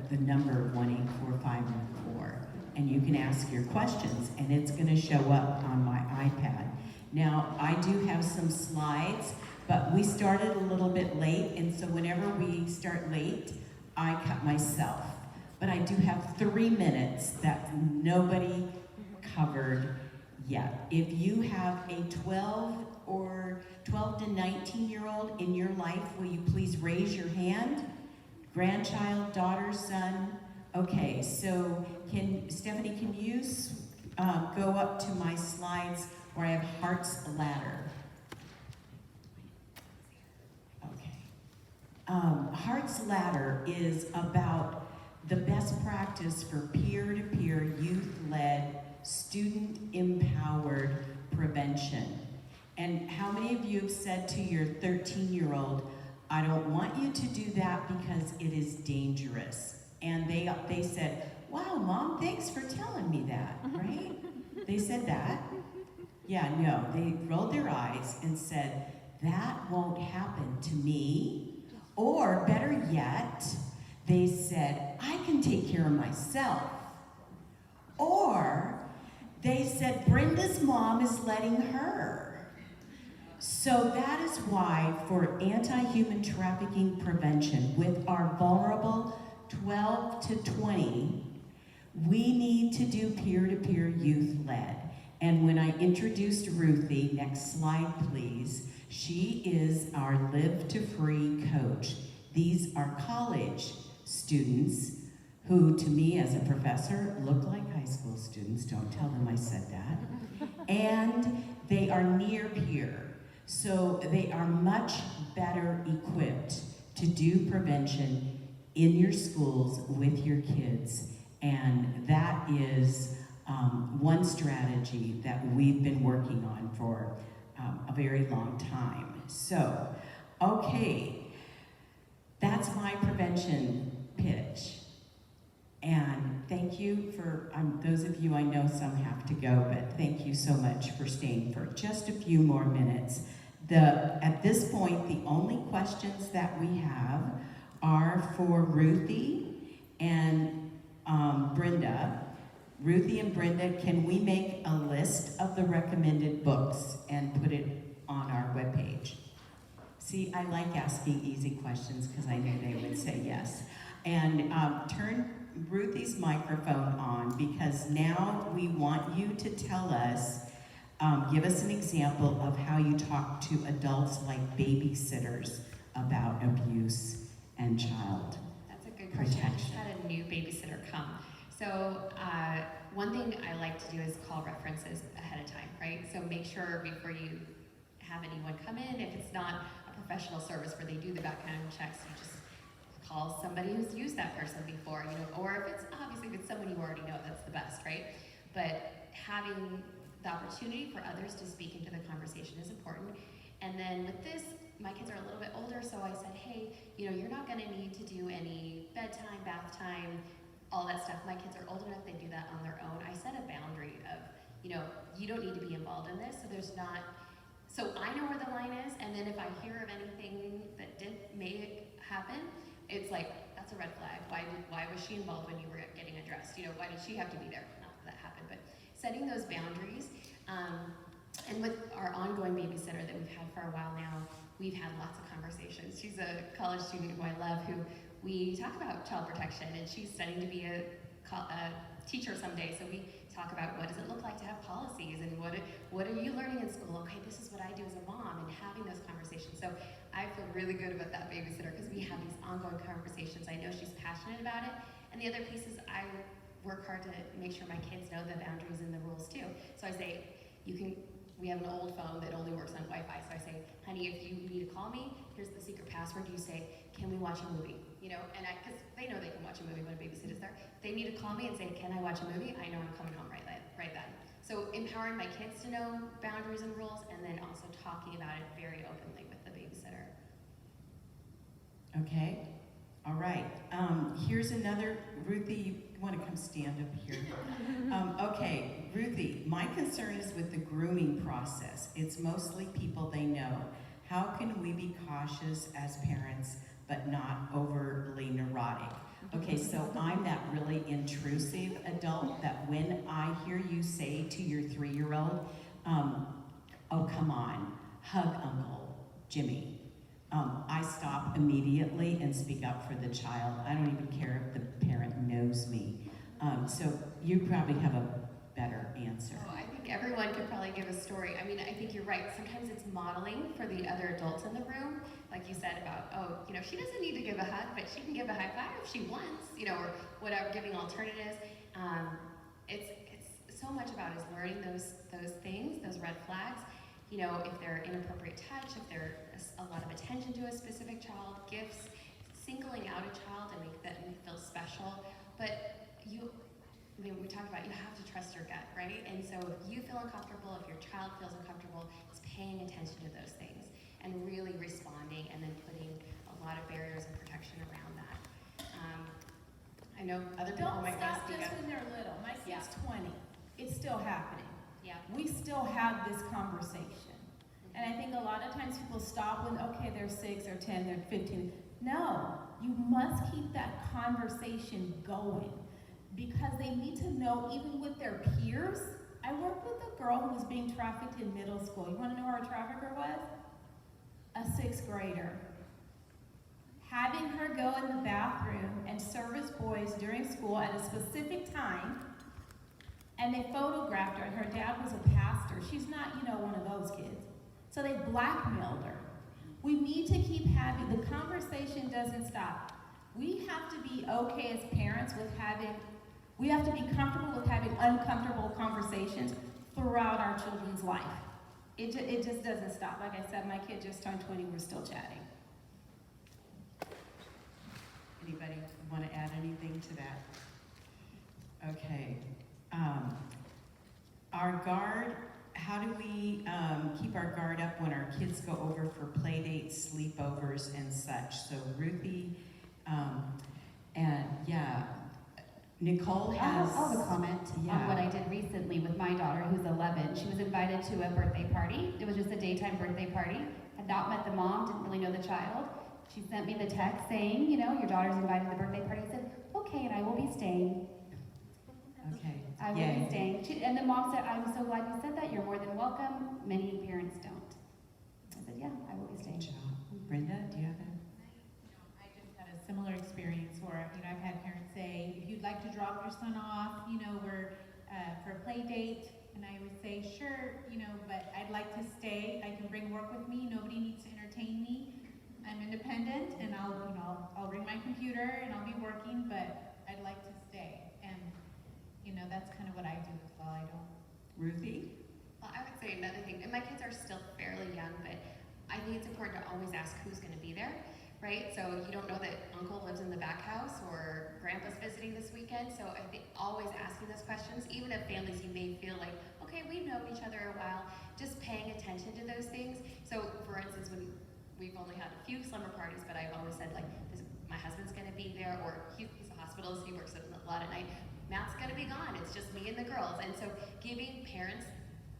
the number 1845514, and you can ask your questions, and it's going to show up on my iPad. Now, I do have some slides, but we started a little bit late, and so whenever we start late, I cut myself. But I do have 3 minutes that nobody covered yet. If you have a 12 to 19-year-old in your life, will you please raise your hand? Grandchild, daughter, son? Okay, so Stephanie, can you go up to my slides where I have Heart's Ladder? Okay. Heart's Ladder is about the best practice for peer-to-peer, youth-led, student-empowered prevention. And how many of you have said to your 13-year-old, I don't want you to do that because it is dangerous? And they said, wow, Mom, thanks for telling me that, right? They said that? Yeah, no, they rolled their eyes and said, that won't happen to me. Or better yet, they said, I can take care of myself. Or they said, Brenda's mom is letting her. So that is why for anti-human trafficking prevention with our vulnerable 12 to 20, We need to do peer-to-peer youth-led. And when I introduced Ruthie, next slide please, she is our Live to Free coach. These are college students who, to me as a professor, look like high school students. Don't tell them I said that. And they are near peer. So they are much better equipped to do prevention in your schools with your kids. And that is one strategy that we've been working on for a very long time. So, okay, that's my prevention pitch. And thank you for, those of you I know some have to go, but thank you so much for staying for just a few more minutes. At this point, the only questions that we have are for Ruthie and Brenda. Ruthie and Brenda, can we make a list of the recommended books and put it on our webpage? See, I like asking easy questions because I knew they would say yes. And turn Ruthie's microphone on, because now we want you to tell us, give us an example of how you talk to adults like babysitters about abuse and child That's a good question. I just protection. had a new babysitter come. So one thing I like to do is call references ahead of time, right? So make sure before you have anyone come in, if it's not a professional service where they do the background checks, you just call somebody who's used that person before, you know, or if it's obviously if it's someone you already know, that's the best, right? But having the opportunity for others to speak into the conversation is important. And then with this, my kids are a little bit older, so I said, hey, you know, you're not gonna need to do any bedtime, bath time, all that stuff. My kids are old enough, they do that on their own. I set a boundary of, you know, you don't need to be involved in this, so there's not, so I know where the line is, and then if I hear of anything that may happen, it's like, that's a red flag. Why was she involved when you were getting addressed? You know, why did she have to be there? Not that that happened, but setting those boundaries. And with our ongoing babysitter that we've had for a while now, we've had lots of conversations. She's a college student who I love, who we talk about child protection, and she's studying to be a teacher someday. So we talk about what does it look like to have policies, and what are you learning in school? Okay, this is what I do as a mom, and having those conversations. So I feel really good about that babysitter because we have these ongoing conversations. I know she's passionate about it. And the other piece is I work hard to make sure my kids know the boundaries and the rules too. So I say, we have an old phone that only works on Wi-Fi. So I say, honey, if you need to call me, here's the secret password. You say, can we watch a movie? You know, and because they know they can watch a movie when a babysitter's there. They need to call me and say, can I watch a movie? I know I'm coming home right then. So empowering my kids to know boundaries and rules, and then also talking about it very openly with the babysitter. Okay, all right. Here's another, Ruthie, you want to come stand up here? Okay, Ruthie, my concern is with the grooming process. It's mostly people they know. How can we be cautious as parents but not overly neurotic? Okay, so I'm that really intrusive adult that when I hear you say to your 3-year-old, oh, come on, hug Uncle Jimmy. I stop immediately and speak up for the child. I don't even care if the parent knows me. So you probably have a better answer. Oh, I think everyone could probably give a story. I mean, I think you're right. Sometimes it's modeling for the other adults in the room. Like you said about, oh, you know, she doesn't need to give a hug, but she can give a high five if she wants, you know, or whatever, giving alternatives. It's so much about is learning those things, those red flags. You know, if they're inappropriate touch, if there's a lot of attention to a specific child, gifts, singling out a child and make them feel special. But we talked about you have to trust your gut, right? And so if you feel uncomfortable, if your child feels uncomfortable, it's paying attention to those things and really responding, and then putting a lot of barriers and protection around that. I know other people Don't might want stop to speak just up. when they're little. My kid's 20. It's still happening. Yeah. We still have this conversation. And I think a lot of times people stop when, okay, they're 6 or 10, they're 15. No, you must keep that conversation going, because they need to know, even with their peers. I worked with a girl who was being trafficked in middle school. You want to know who our trafficker was? A 6th grader. having her go in the bathroom and service boys during school at a specific time, and they photographed her, and her dad was a pastor. She's not, one of those kids. So they blackmailed her. We need to keep having, the conversation doesn't stop. We have to be okay as parents with we have to be comfortable with having uncomfortable conversations throughout our children's life. It just doesn't stop. Like I said, my kid just turned 20, we're still chatting. Anybody want to add anything to that? Okay. Our guard, how do we keep our guard up when our kids go over for play dates, sleepovers, and such? So Ruthie, and yeah, Nicole has... I'll have a comment on what I did recently with my daughter, who's 11. She was invited to a birthday party. It was just a daytime birthday party. Had not met the mom, didn't really know the child. She sent me the text saying, your daughter's invited to the birthday party. I said, okay, and I will be staying. Okay. I will be staying. And the mom said, I'm so glad you said that. You're more than welcome. Many parents don't. I said, yeah, I will be staying. Good job. Brenda, do you have a... I just had a similar experience where, I've had parents say, if you'd like to drop your son off, we're for a play date, and I would say, sure, but I'd like to stay. I can bring work with me. Nobody needs to entertain me. I'm independent, and I'll bring my computer and I'll be working, but I'd like to stay. And that's kind of what I do as well. I don't. Ruthie? Well, I would say another thing, and my kids are still fairly young, but I think it's important to always ask who's going to be there, right? So you don't know that uncle lives in the back house or grandpa's visiting this weekend. So I think always asking those questions, even if families you may feel like, okay, we've known each other a while, just paying attention to those things. So for instance, when we've only had a few slumber parties, but I've always said, my husband's going to be there, or he's a hospitalist, he works a lot at night. Matt's going to be gone. It's just me and the girls. And so giving parents,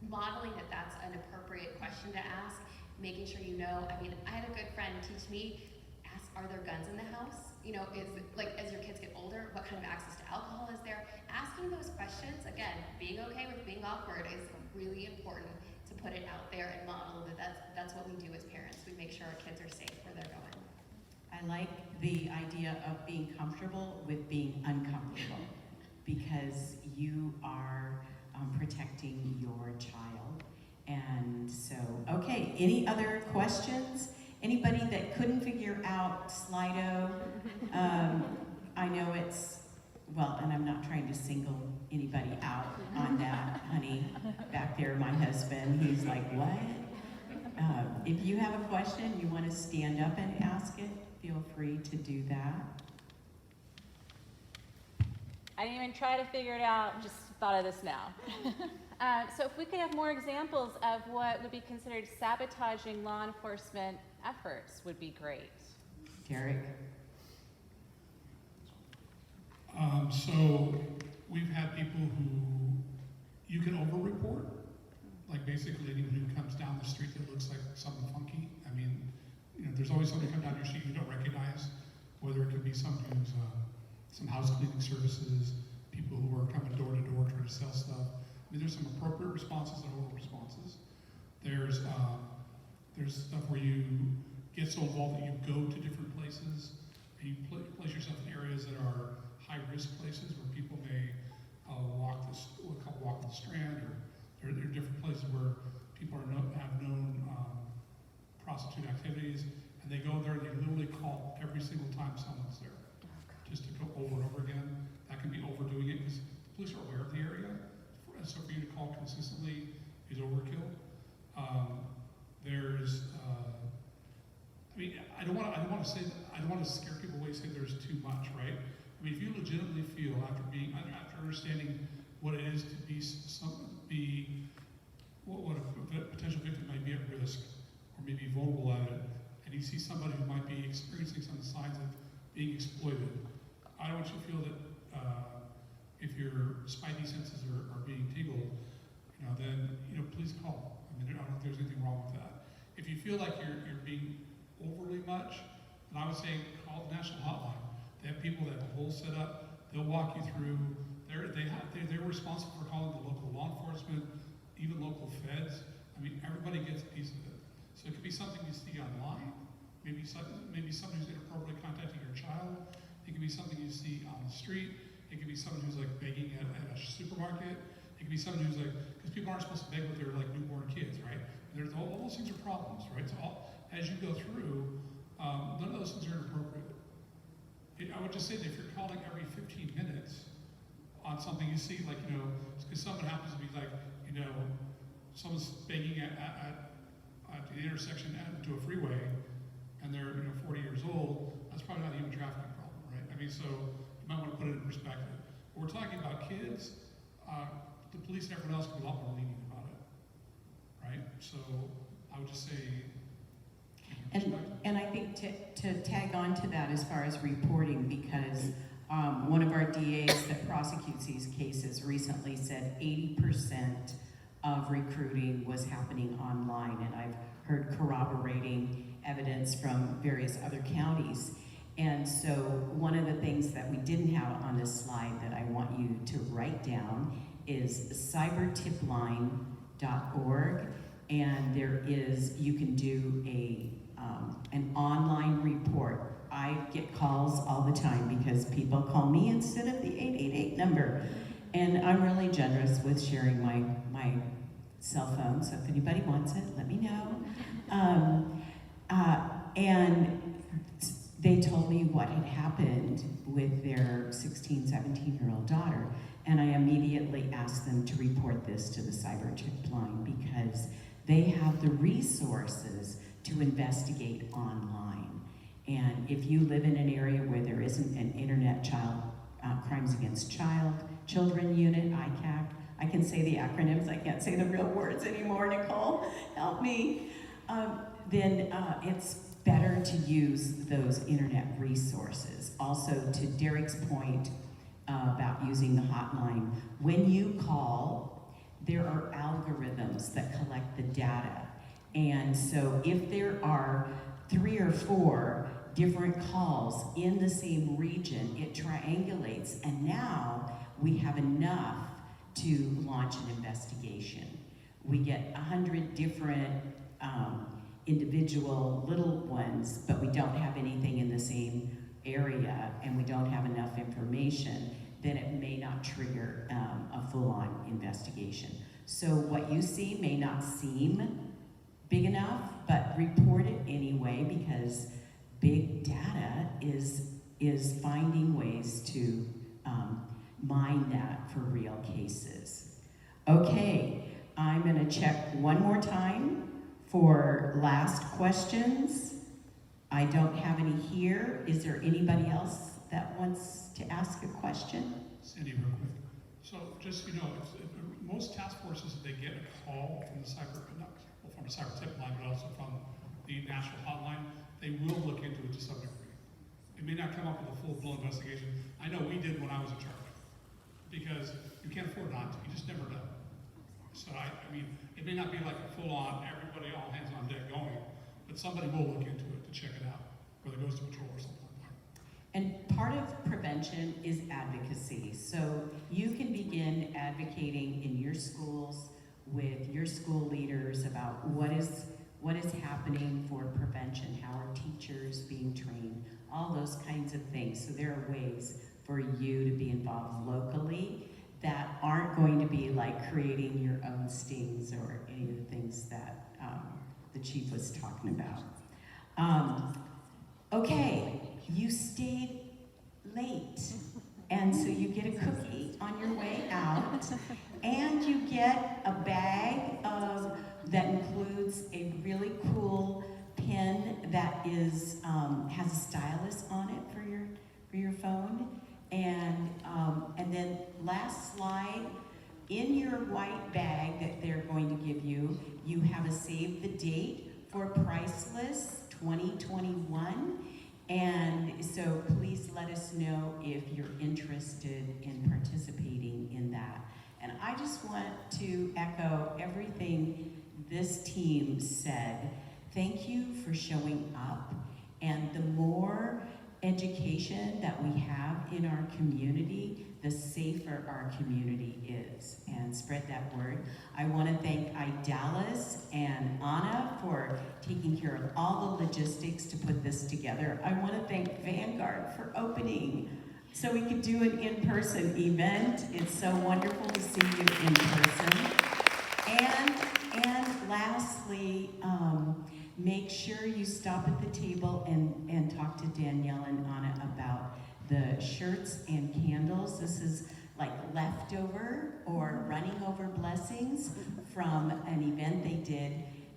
modeling that that's an appropriate question to ask, making sure I had a good friend teach me, ask, are there guns in the house? As your kids get older, what kind of access to alcohol is there? Asking those questions, again, being okay with being awkward is really important to put it out there and model that's what we do as parents. We make sure our kids are safe where they're going. I like the idea of being comfortable with being uncomfortable, because you are protecting your child. And so, okay, any other questions? Anybody that couldn't figure out Slido? I know and I'm not trying to single anybody out on that, honey. Back there, my husband, he's like, what? If you have a question, you want to stand up and ask it, feel free to do that. I didn't even try to figure it out, just thought of this now. So if we could have more examples of what would be considered sabotaging law enforcement efforts would be great. Derek? So we've had people who you can over-report, like basically anyone who comes down the street that looks like something funky. There's always somebody come down your street you don't recognize, whether it could be some who's some house cleaning services, people who are coming door to door trying to sell stuff. There's some appropriate responses and over responses. There's stuff where you get so involved that you go to different places, or you place yourself in areas that are high-risk places where people may walk the Strand, or there are different places where people have known prostitute activities, and they go there and they literally call every single time someone's there, just to go over and over again. That can be overdoing it because the police are aware of the area, so for you to call consistently is overkill. I don't want to scare people away and say there's too much, right? If you legitimately feel after understanding what it is to what a potential victim might be at risk or maybe vulnerable at it, and you see somebody who might be experiencing some signs of being exploited, I don't want you to feel that if your spidey senses are being tickled, then please call. I don't think there's anything wrong with that. If you feel like you're being overly much, then I would say call the national hotline. They have people that have a whole setup. They'll walk you through. They're responsible for calling the local law enforcement, even local feds. Everybody gets a piece of it. So it could be something you see online. maybe somebody who's inappropriately contacting your child. It could be something you see on the street. It could be someone who's like begging at a supermarket. It could be someone who's like, because people aren't supposed to beg with their like newborn kids, right? There's all those things are problems, right? So as you go through, none of those things are inappropriate. I would just say that if you're calling every 15 minutes on something you see, like, because someone happens to be like, someone's begging at the intersection to a freeway, and they're 40 years old, that's probably not a human trafficking problem, right? I mean, so you might want to put it in perspective. When we're talking about kids, the police and everyone else can be a lot more lenient about it, right? So I would just say, and I think to tag on to that as far as reporting, because one of our DAs that prosecutes these cases recently said 80% of recruiting was happening online, and I've heard corroborating evidence from various other counties. And so one of the things that we didn't have on this slide that I want you to write down is cybertipline.org, and you can do an online report. I get calls all the time because people call me instead of the 888 number. And I'm really generous with sharing my cell phone, so if anybody wants it, let me know. And they told me what had happened with their 16, 17-year-old daughter, and I immediately asked them to report this to the cyber tip line because they have the resources to investigate online. And if you live in an area where there isn't an Internet Crimes Against Children Unit, ICAC, I can say the acronyms, I can't say the real words anymore, Nicole, help me. Then it's better to use those internet resources. Also, to Derek's point about using the hotline, when you call, there are algorithms that collect the data. And so if there are 3 or 4 different calls in the same region, it triangulates, and now we have enough to launch an investigation. We get 100 different individual little ones, but we don't have anything in the same area and we don't have enough information, then it may not trigger a full-on investigation. So what you see may not seem big enough, but report it anyway, because big data is finding ways to mine that for real cases. Okay, I'm gonna check one more time for last questions. I don't have any here. Is there anybody else that wants to ask a question? Cindy, real quick. So just, most task forces, if they get a call from the from a cyber tip line, but also from the national hotline, they will look into it to some degree. It may not come up with a full-blown investigation. I know we did when I was in charge, because you can't afford not to. You just never know. So I mean, it may not be like a full-on, everybody, all hands on deck going, but somebody will look into it to check it out, whether it goes to patrol or something like that. And part of prevention is advocacy. So you can begin advocating in your schools with your school leaders about what is happening for prevention, how are teachers being trained, all those kinds of things. So there are ways for you to be involved locally that aren't going to be like creating your own stings or any of the things that the chief was talking about. Okay, you stayed late, and so you get a cookie on your way out, and you get a bag that includes a really cool pen that is has a stylus on it for your phone, and then last slide, in your white bag that they're going to give you, you have a save the date for Priceless 2021. And so please let us know if you're interested in participating in that. And I just want to echo everything this team said. Thank you for showing up. And the more education that we have in our community, the safer safer our community is, and spread that word. I want to thank Idalis and Anna for taking care of all the logistics to put this together. I want to thank Vanguard for opening so we could do an in-person event. It's so wonderful to see you in person. And lastly, make sure you stop at the table and talk to Danielle and Anna about the shirts and candles. This is like leftover or running over blessings from an event they did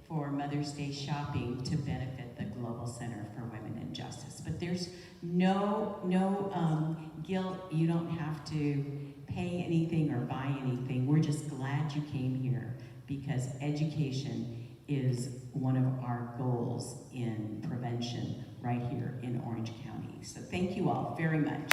for Mother's Day shopping to benefit the Global Center for Women in Justice. But there's no guilt. You don't have to pay anything or buy anything. We're just glad you came here because education is one of our goals in prevention right here in Orange County. So thank you all very much.